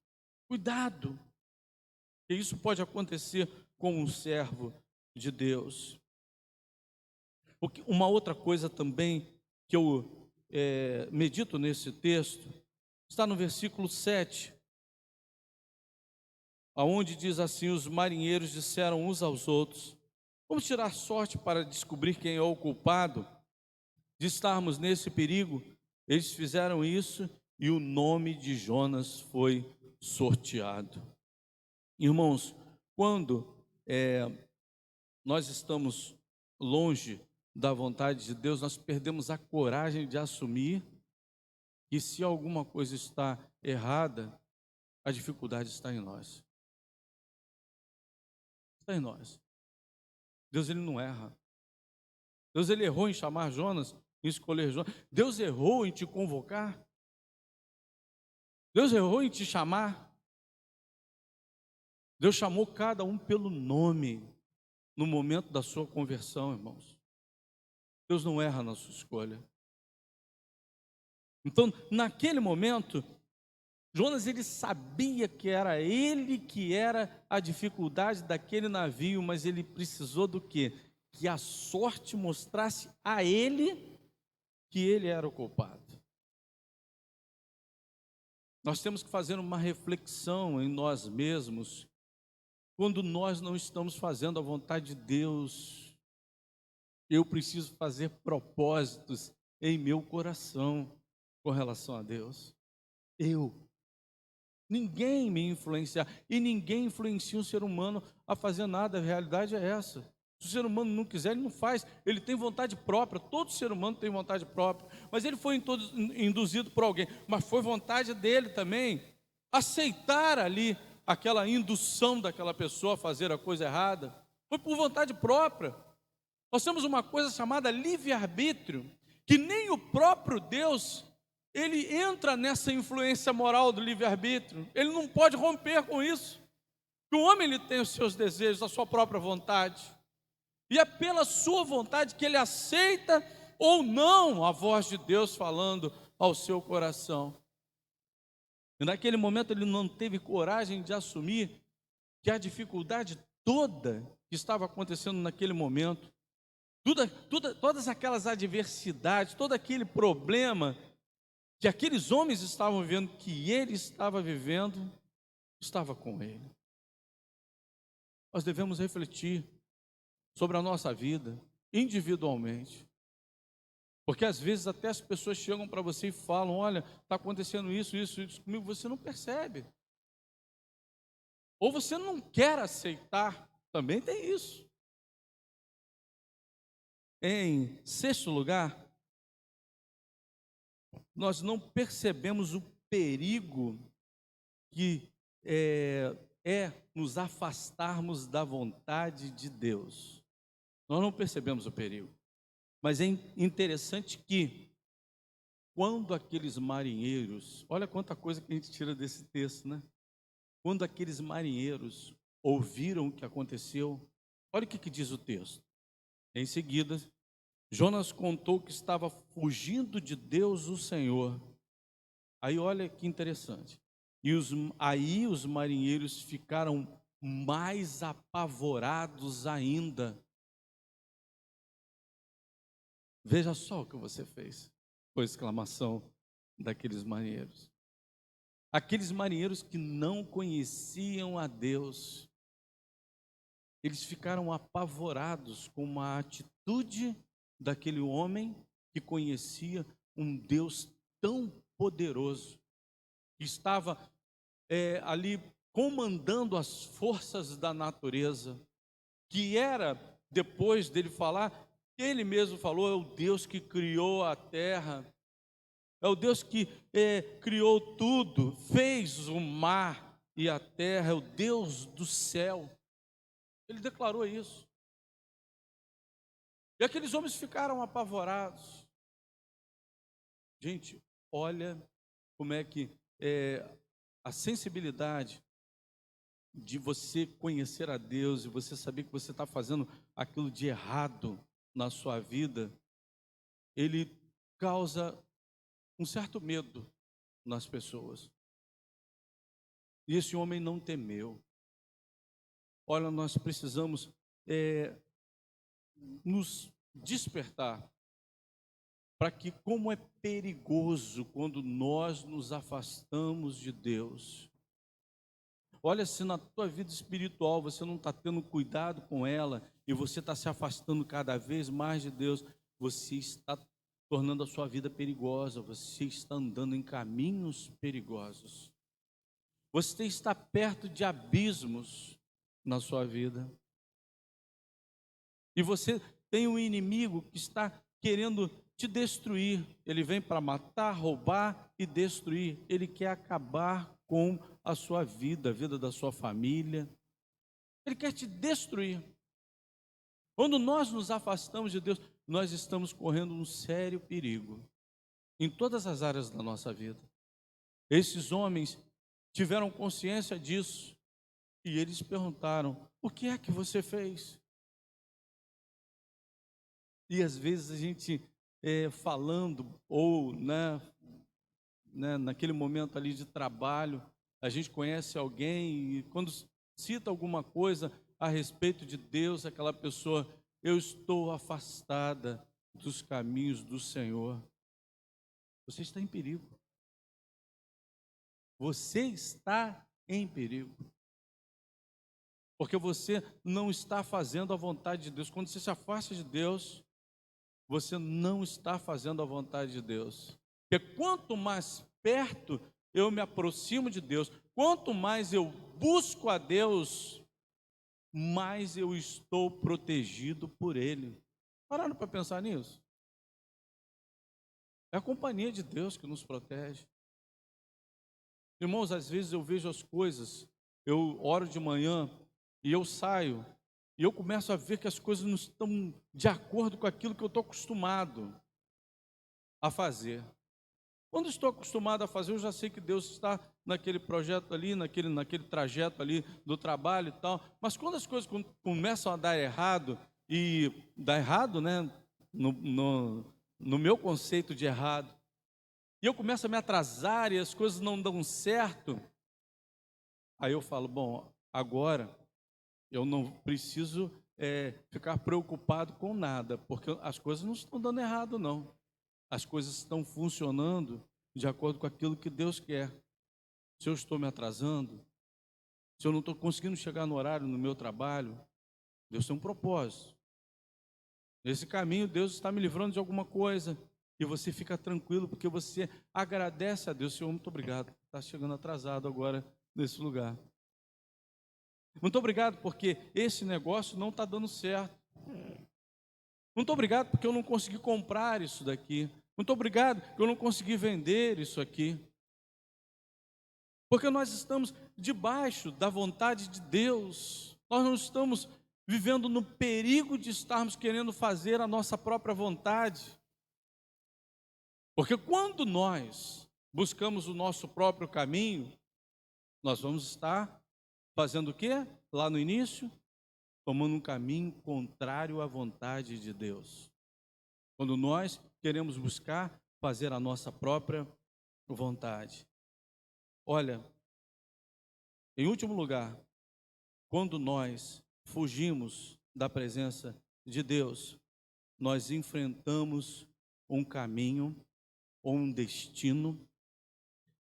cuidado, que isso pode acontecer com um servo de Deus. Porque uma outra coisa também que eu medito nesse texto, está no versículo 7, aonde diz assim: os marinheiros disseram uns aos outros: vamos tirar sorte para descobrir quem é o culpado de estarmos nesse perigo. Eles fizeram isso e o nome de Jonas foi sorteado. Irmãos, quando nós estamos longe da vontade de Deus, nós perdemos a coragem de assumir que se alguma coisa está errada, a dificuldade está em nós. Está em nós. Deus, ele não erra. Deus, ele errou em chamar Jonas, em escolher Jonas. Deus errou em te convocar. Deus errou em te chamar. Deus chamou cada um pelo nome no momento da sua conversão, irmãos. Deus não erra na sua escolha. Então, naquele momento, Jonas, ele sabia que era ele que era a dificuldade daquele navio, mas ele precisou do quê? Que a sorte mostrasse a ele que ele era o culpado. Nós temos que fazer uma reflexão em nós mesmos, quando nós não estamos fazendo a vontade de Deus. Eu preciso fazer propósitos em meu coração com relação a Deus. Ninguém me influenciar, e ninguém influencia um ser humano a fazer nada. A realidade é essa. Se o ser humano não quiser, ele não faz. Ele tem vontade própria. Todo ser humano tem vontade própria, mas ele foi induzido por alguém. Mas foi vontade dele também aceitar ali aquela indução daquela pessoa a fazer a coisa errada. Foi por vontade própria. Nós temos uma coisa chamada livre-arbítrio, que nem o próprio Deus, ele entra nessa influência moral do livre-arbítrio. Ele não pode romper com isso. O homem, ele tem os seus desejos, a sua própria vontade, e é pela sua vontade que ele aceita ou não a voz de Deus falando ao seu coração. E naquele momento ele não teve coragem de assumir que a dificuldade toda que estava acontecendo naquele momento, todas aquelas adversidades, todo aquele problema que aqueles homens estavam vivendo, que ele estava vivendo, estava com ele. Nós devemos refletir sobre a nossa vida individualmente, porque às vezes até as pessoas chegam para você e falam: olha, está acontecendo isso comigo. Você não percebe, ou você não quer aceitar. Também tem isso. Em sexto lugar, nós não percebemos o perigo que é nos afastarmos da vontade de Deus. Nós não percebemos o perigo. Mas é interessante que, quando aqueles marinheiros, olha quanta coisa que a gente tira desse texto, né? Quando aqueles marinheiros ouviram o que aconteceu, olha o que diz o texto. Em seguida, Jonas contou que estava fugindo de Deus, o Senhor. Aí olha que interessante. Aí os marinheiros ficaram mais apavorados ainda. Veja só o que você fez, foi a exclamação daqueles marinheiros. Aqueles marinheiros que não conheciam a Deus, eles ficaram apavorados com a atitude daquele homem que conhecia um Deus tão poderoso, que estava ali comandando as forças da natureza, que era, depois dele falar, ele mesmo falou: é o Deus que criou a terra, é o Deus que criou tudo, fez o mar e a terra, é o Deus do céu. Ele declarou isso. E aqueles homens ficaram apavorados. Gente, olha como é que a sensibilidade de você conhecer a Deus e você saber que você está fazendo aquilo de errado na sua vida, ele causa um certo medo nas pessoas. E esse homem não temeu. Olha, nós precisamos nos despertar para que, como é perigoso quando nós nos afastamos de Deus. Olha, se na tua vida espiritual você não está tendo cuidado com ela e você está se afastando cada vez mais de Deus, você está tornando a sua vida perigosa, você está andando em caminhos perigosos. Você está perto de abismos na sua vida. E você tem um inimigo que está querendo te destruir. Ele vem para matar, roubar e destruir. Ele quer acabar com a sua vida, a vida da sua família. Ele quer te destruir. Quando nós nos afastamos de Deus, nós estamos correndo um sério perigo em todas as áreas da nossa vida. Esses homens tiveram consciência disso e eles perguntaram: o que é que você fez? E às vezes a gente falando ou naquele momento ali de trabalho, a gente conhece alguém e quando cita alguma coisa a respeito de Deus, aquela pessoa: eu estou afastada dos caminhos do Senhor. Você está em perigo. Você está em perigo. Porque você não está fazendo a vontade de Deus. Quando você se afasta de Deus, você não está fazendo a vontade de Deus. Porque quanto mais perto eu me aproximo de Deus, quanto mais eu busco a Deus, mais eu estou protegido por Ele. Pararam para pensar nisso? É a companhia de Deus que nos protege. Irmãos, às vezes eu vejo as coisas, eu oro de manhã e eu saio, e eu começo a ver que as coisas não estão de acordo com aquilo que eu estou acostumado a fazer. Quando estou acostumado a fazer, eu já sei que Deus está naquele projeto ali, naquele trajeto ali do trabalho e tal. Mas quando as coisas começam a dar errado, e dá errado, né, no meu conceito de errado, e eu começo a me atrasar e as coisas não dão certo, aí eu falo: bom, agora eu não preciso ficar preocupado com nada, porque as coisas não estão dando errado, não. As coisas estão funcionando de acordo com aquilo que Deus quer. Se eu estou me atrasando, se eu não estou conseguindo chegar no horário no meu trabalho, Deus tem um propósito. Nesse caminho, Deus está me livrando de alguma coisa. E você fica tranquilo, porque você agradece a Deus: Senhor, muito obrigado, está chegando atrasado agora nesse lugar. Muito obrigado, porque esse negócio não está dando certo. Muito obrigado, porque eu não consegui comprar isso daqui. Muito obrigado, porque eu não consegui vender isso aqui. Porque nós estamos debaixo da vontade de Deus. Nós não estamos vivendo no perigo de estarmos querendo fazer a nossa própria vontade. Porque quando nós buscamos o nosso próprio caminho, nós vamos estar fazendo o quê? Lá no início, tomando um caminho contrário à vontade de Deus. Quando nós queremos buscar fazer a nossa própria vontade. Olha, em último lugar, quando nós fugimos da presença de Deus, nós enfrentamos um caminho ou um destino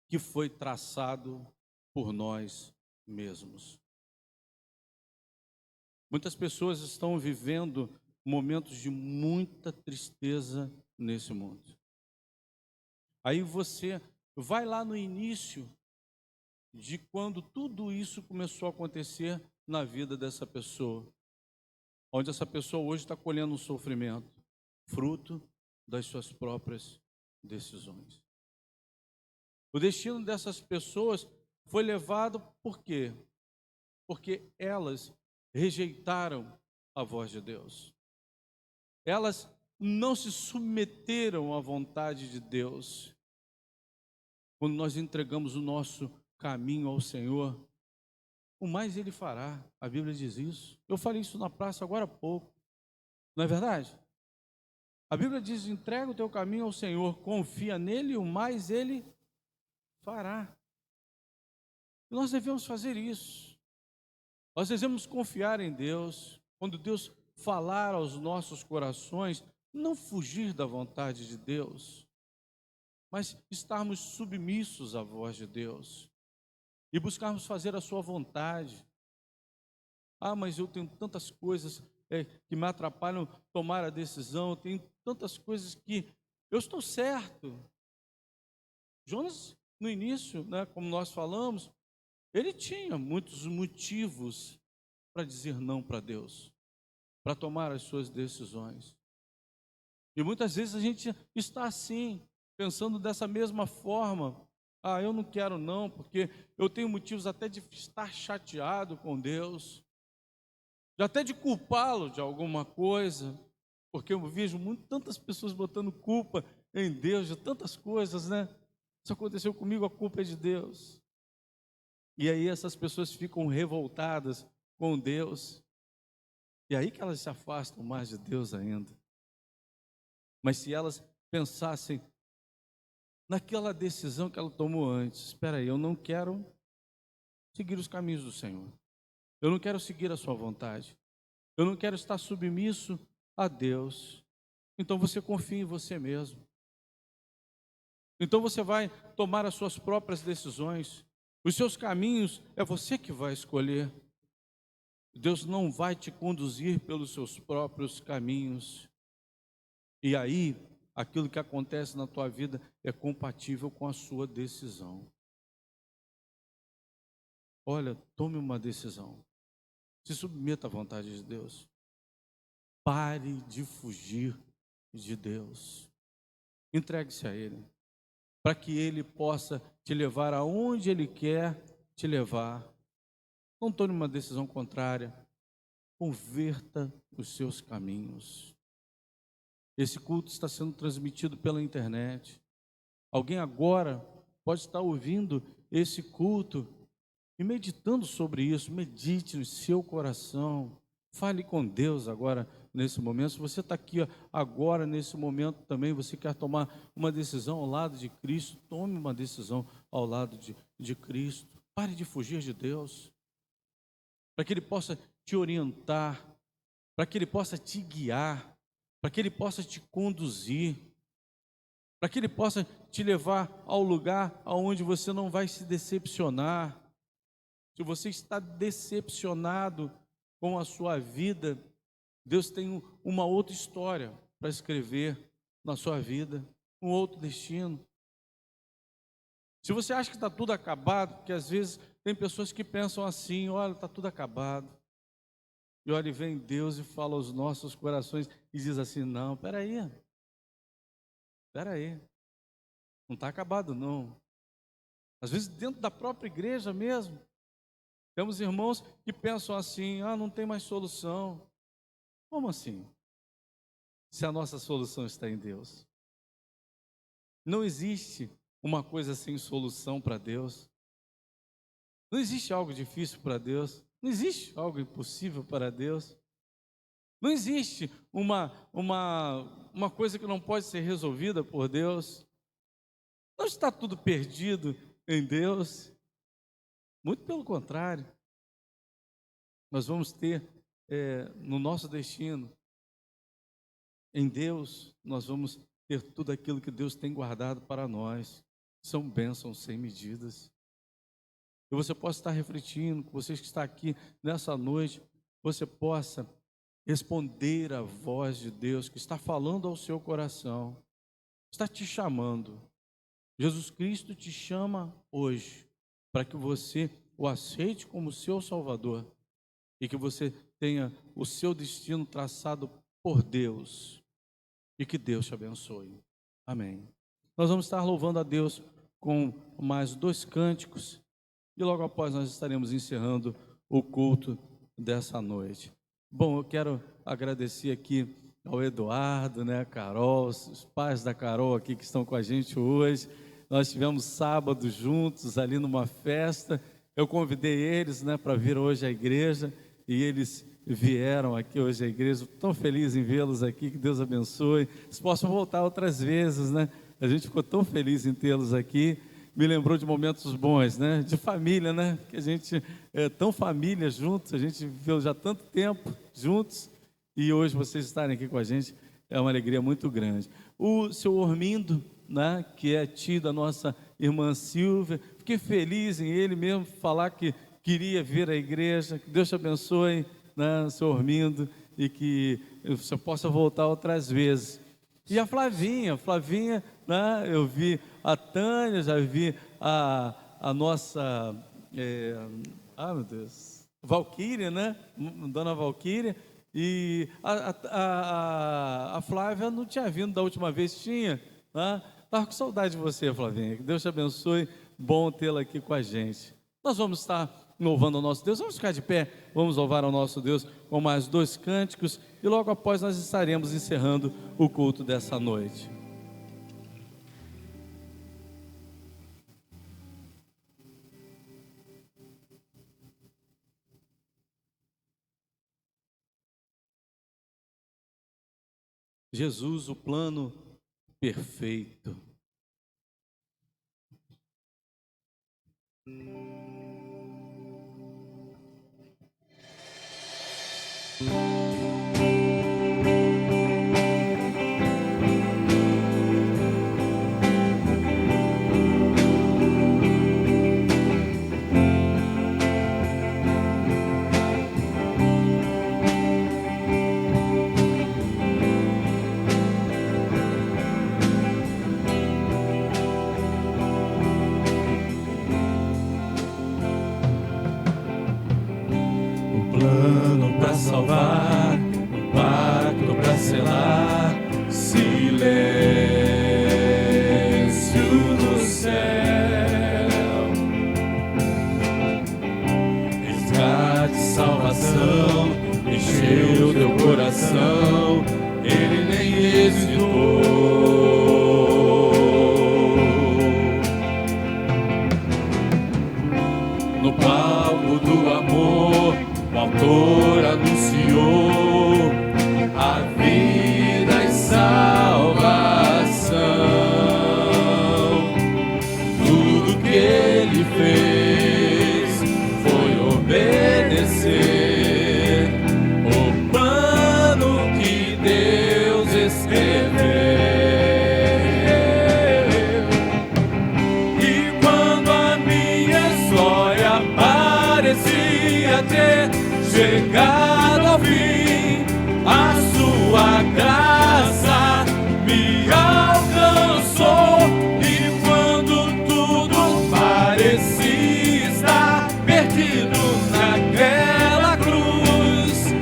que foi traçado por nós mesmos. Muitas pessoas estão vivendo momentos de muita tristeza nesse mundo. Aí você vai lá no início de quando tudo isso começou a acontecer na vida dessa pessoa, onde essa pessoa hoje está colhendo um sofrimento, fruto das suas próprias decisões. O destino dessas pessoas foi levado por quê? Porque elas rejeitaram a voz de Deus. Elas não se submeteram à vontade de Deus. Quando nós entregamos o nosso caminho ao Senhor, o mais ele fará. A Bíblia diz isso. Eu falei isso na praça agora há pouco. Não é verdade? A Bíblia diz: entrega o teu caminho ao Senhor, confia nele e o mais ele fará. E nós devemos fazer isso. Nós devemos confiar em Deus. Quando Deus falar aos nossos corações, não fugir da vontade de Deus, mas estarmos submissos à voz de Deus e buscarmos fazer a sua vontade. Ah, mas eu tenho tantas coisas que me atrapalham tomar a decisão, eu tenho tantas coisas que eu estou certo. Jonas, no início, né, como nós falamos, ele tinha muitos motivos para dizer não para Deus, para tomar as suas decisões. E muitas vezes a gente está assim, pensando dessa mesma forma. Ah, eu não quero não, porque eu tenho motivos até de estar chateado com Deus, até de culpá-lo de alguma coisa, porque eu vejo tantas pessoas botando culpa em Deus de tantas coisas, né? Isso aconteceu comigo, a culpa é de Deus. E aí essas pessoas ficam revoltadas com Deus, e aí que elas se afastam mais de Deus ainda. Mas se elas pensassem naquela decisão que ela tomou antes: espera aí, eu não quero seguir os caminhos do Senhor, eu não quero seguir a sua vontade, eu não quero estar submisso a Deus. Então você confia em você mesmo. Então você vai tomar as suas próprias decisões. Os seus caminhos é você que vai escolher. Deus não vai te conduzir pelos seus próprios caminhos. E aí, aquilo que acontece na tua vida é compatível com a sua decisão. Olha, tome uma decisão. Se submeta à vontade de Deus. Pare de fugir de Deus. Entregue-se a Ele, para que Ele possa te levar aonde Ele quer te levar. Não tome uma decisão contrária. Converta os seus caminhos. Esse culto está sendo transmitido pela internet. Alguém agora pode estar ouvindo esse culto e meditando sobre isso. Medite no seu coração. Fale com Deus agora, nesse momento. Se você está aqui agora, nesse momento também, você quer tomar uma decisão ao lado de Cristo, tome uma decisão ao lado de Cristo. Pare de fugir de Deus, para que Ele possa te orientar, para que Ele possa te guiar, para que Ele possa te conduzir, para que Ele possa te levar ao lugar aonde você não vai se decepcionar. Se você está decepcionado com a sua vida, Deus tem uma outra história para escrever na sua vida, um outro destino. Se você acha que está tudo acabado, porque às vezes tem pessoas que pensam assim: olha, está tudo acabado. E olha, vem Deus e fala aos nossos corações e diz assim: não, espera aí, não está acabado não. Às vezes dentro da própria igreja mesmo, temos irmãos que pensam assim: ah, não tem mais solução. Como assim? Se a nossa solução está em Deus. Não existe uma coisa sem solução para Deus. Não existe algo difícil para Deus. Não existe algo impossível para Deus. Não existe uma coisa que não pode ser resolvida por Deus. Não está tudo perdido em Deus. Muito pelo contrário. Nós vamos ter no nosso destino, em Deus, nós vamos ter tudo aquilo que Deus tem guardado para nós. São bênçãos sem medidas. E você possa estar refletindo, com vocês que estão aqui nessa noite, você possa responder à voz de Deus que está falando ao seu coração, está te chamando. Jesus Cristo te chama hoje para que você o aceite como seu Salvador e que você tenha o seu destino traçado por Deus e que Deus te abençoe. Amém. Nós vamos estar louvando a Deus com mais 2 cânticos e logo após nós estaremos encerrando o culto dessa noite. Bom, eu quero agradecer aqui ao Eduardo, né, a Carol, os pais da Carol aqui que estão com a gente hoje. Nós tivemos sábado juntos ali numa festa Eu convidei eles, né, para vir hoje à igreja, e eles vieram aqui hoje à igreja. Estou tão feliz em vê-los aqui, que Deus abençoe. Eles possam voltar outras vezes, né? A gente ficou tão feliz em tê-los aqui. Me lembrou de momentos bons, né? De família, né? Que a gente é tão família juntos, a gente viveu já tanto tempo juntos, e hoje vocês estarem aqui com a gente é uma alegria muito grande. O seu Ormindo, né, que é tio da nossa irmã Silvia, fiquei feliz em ele mesmo falar que queria vir à igreja. Que Deus te abençoe, né, seu Ormindo, e que você possa voltar outras vezes. E a Flavinha, né, eu vi a Tânia, já vi a nossa, meu Deus, Valquíria, né, dona Valquíria, e a Flávia não tinha vindo da última vez, tinha, né? Estava com saudade de você, Flavinha. Que Deus te abençoe, bom tê-la aqui com a gente. Nós vamos estar louvando ao nosso Deus, vamos ficar de pé, vamos louvar ao nosso Deus com mais 2 cânticos, e logo após nós estaremos encerrando o culto dessa noite. Jesus, o plano perfeito. Plano para salvar, um pacto para selar, silêncio no céu, resgate, salvação, encheu teu coração, ele nem hesitou. No palco do amor, o autor anunciou a vida e salvação. Tudo que ele fez foi obedecer o plano que Deus escreveu. E quando a minha história parecia ter chegado ao fim, a sua graça me alcançou. E quando tudo parecia estar perdido naquela cruz,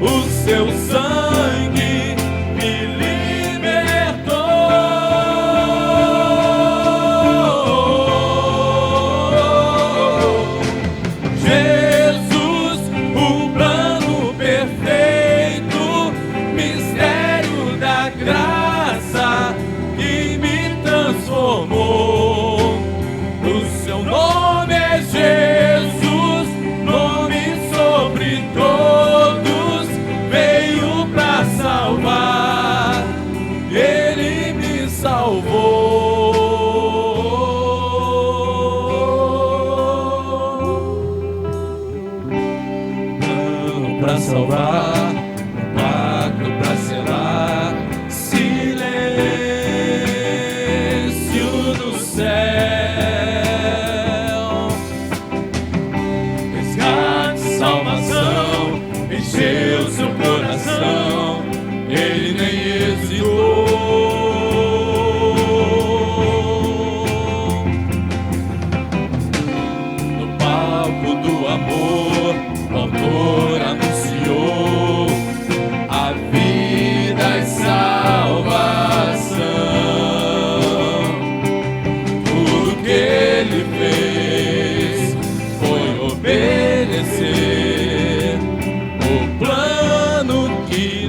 o seu sangue me libertou. Graça que me transformou. O seu nome é Jesus, nome sobre todos, veio pra salvar, ele me salvou. Plano pra salvar, pacto pra selar, no céu, resgate, salvação, encheu seu coração, ele nem hesitou. No palco do amor, o autor anunciou a vida e salvação. Ele fez foi obedecer o plano que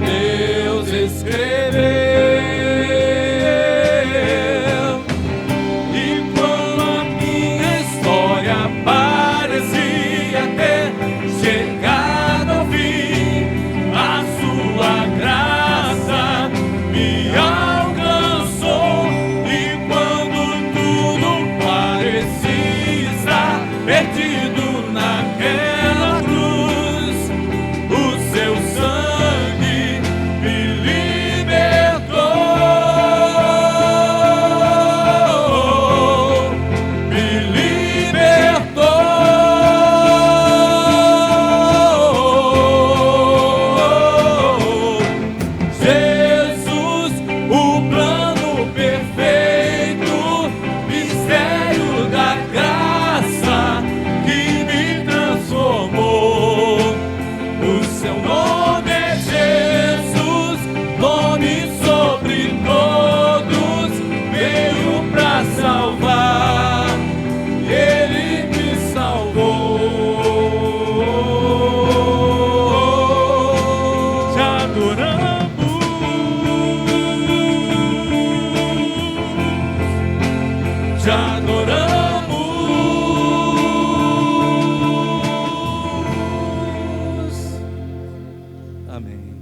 Amém.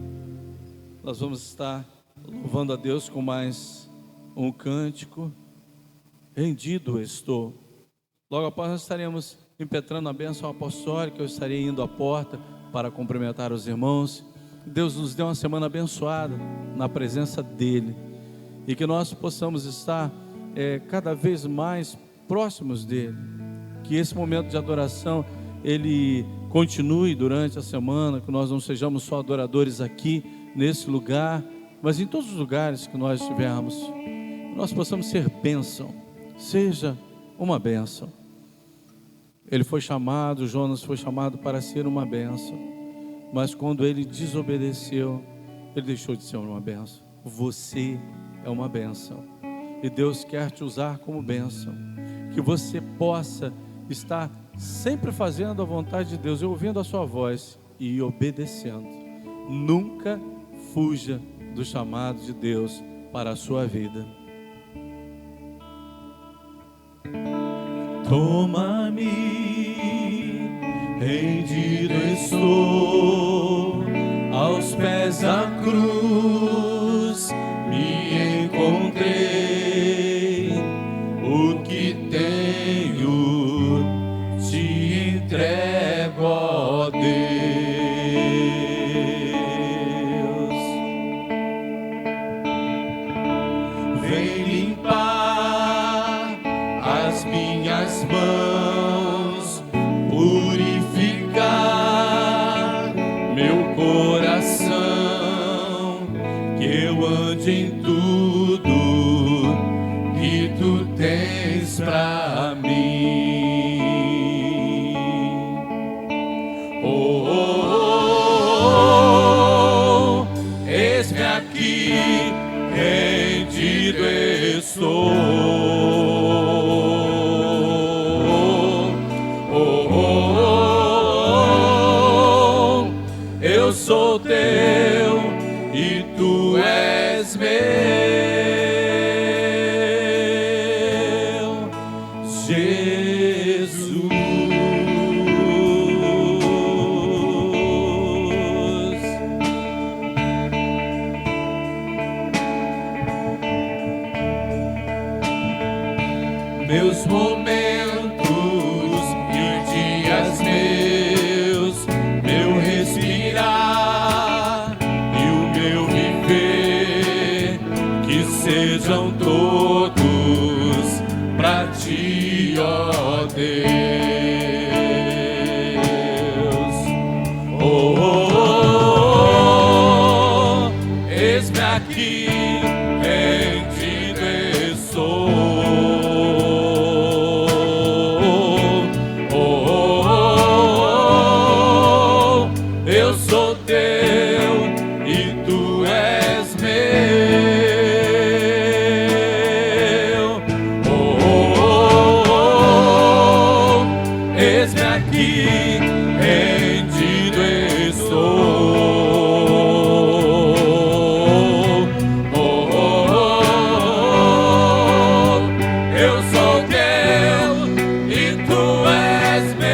Nós vamos estar louvando a Deus com mais um cântico. Rendido estou. Logo após nós estaremos impetrando a bênção apostólica. Eu estarei indo à porta para cumprimentar os irmãos. Deus nos deu uma semana abençoada na presença dEle, e que nós possamos estar cada vez mais próximos dEle. Que esse momento de adoração ele continue durante a semana, que nós não sejamos só adoradores aqui nesse lugar, mas em todos os lugares que nós estivermos, nós possamos ser bênção. Seja uma bênção. Ele foi chamado, Jonas foi chamado para ser uma bênção, mas quando ele desobedeceu, ele deixou de ser uma bênção. Você é uma bênção, e Deus quer te usar como bênção. Que você possa estar sempre fazendo a vontade de Deus, e ouvindo a sua voz e obedecendo. Nunca fuja do chamado de Deus para a sua vida. Toma-me, rendido estou, aos pés da cruz me encontrei. O que tenho te entrego, ó Deus. Vem limpar as minhas mãos, purificar meu coração, que eu ande em tudo que tu tens pra mim. Oh, oh, oh, eis-me aqui, rendido estou. Eu sou teu e tu és meu, Jesus. Meus momentos e dias meus, meu respirar e o meu viver, que sejam todos pra ti, ó Deus. Oh, oh, oh, oh, eis-me aqui, rendido estou. Eu sou teu e tu és meu. Oh, oh, oh, oh, eis-me aqui, rendido estou. Oh, oh, oh, eu sou teu e tu és meu.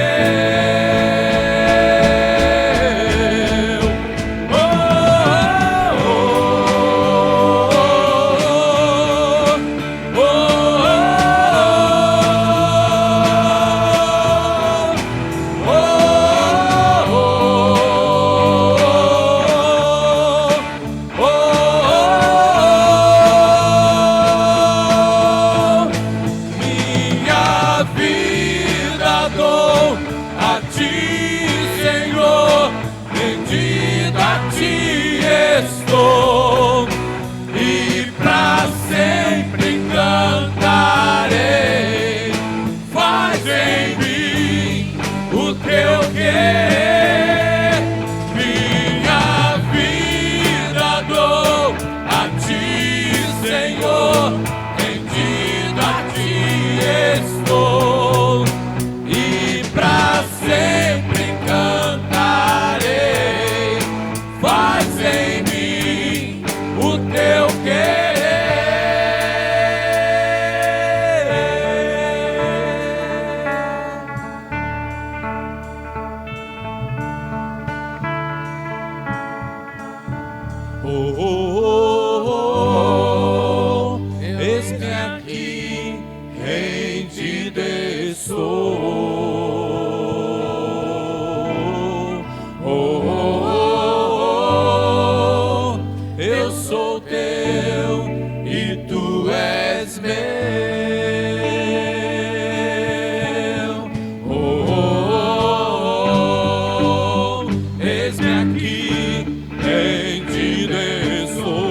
que em ti desçou.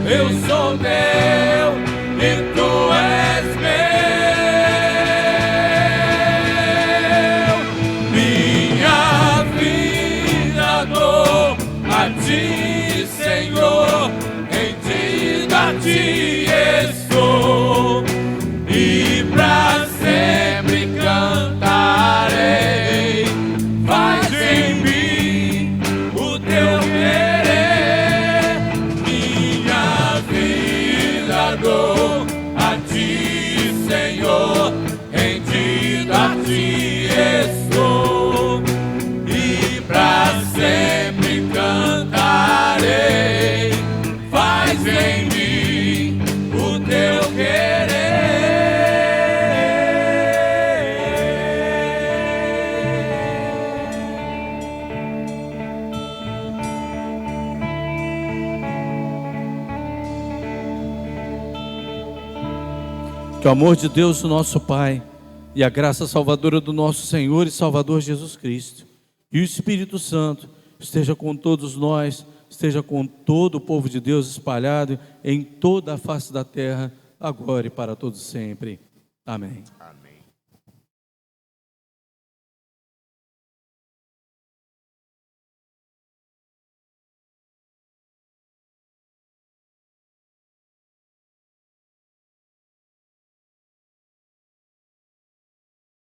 Eu sou teu e tu és meu. Minha vida dou a ti, Senhor, em ti da ti estou, e pra sempre cantarei. Faz em mim o teu querer. Minha vida dou a ti, Senhor, em ti da ti estou, e pra sempre cantarei. Faz em mim o teu querer. Que o amor de Deus, o nosso Pai, e a graça salvadora do nosso Senhor e Salvador Jesus Cristo, e o Espírito Santo, esteja com todos nós, esteja com todo o povo de Deus espalhado em toda a face da terra, agora e para todos sempre. Amém. Amém.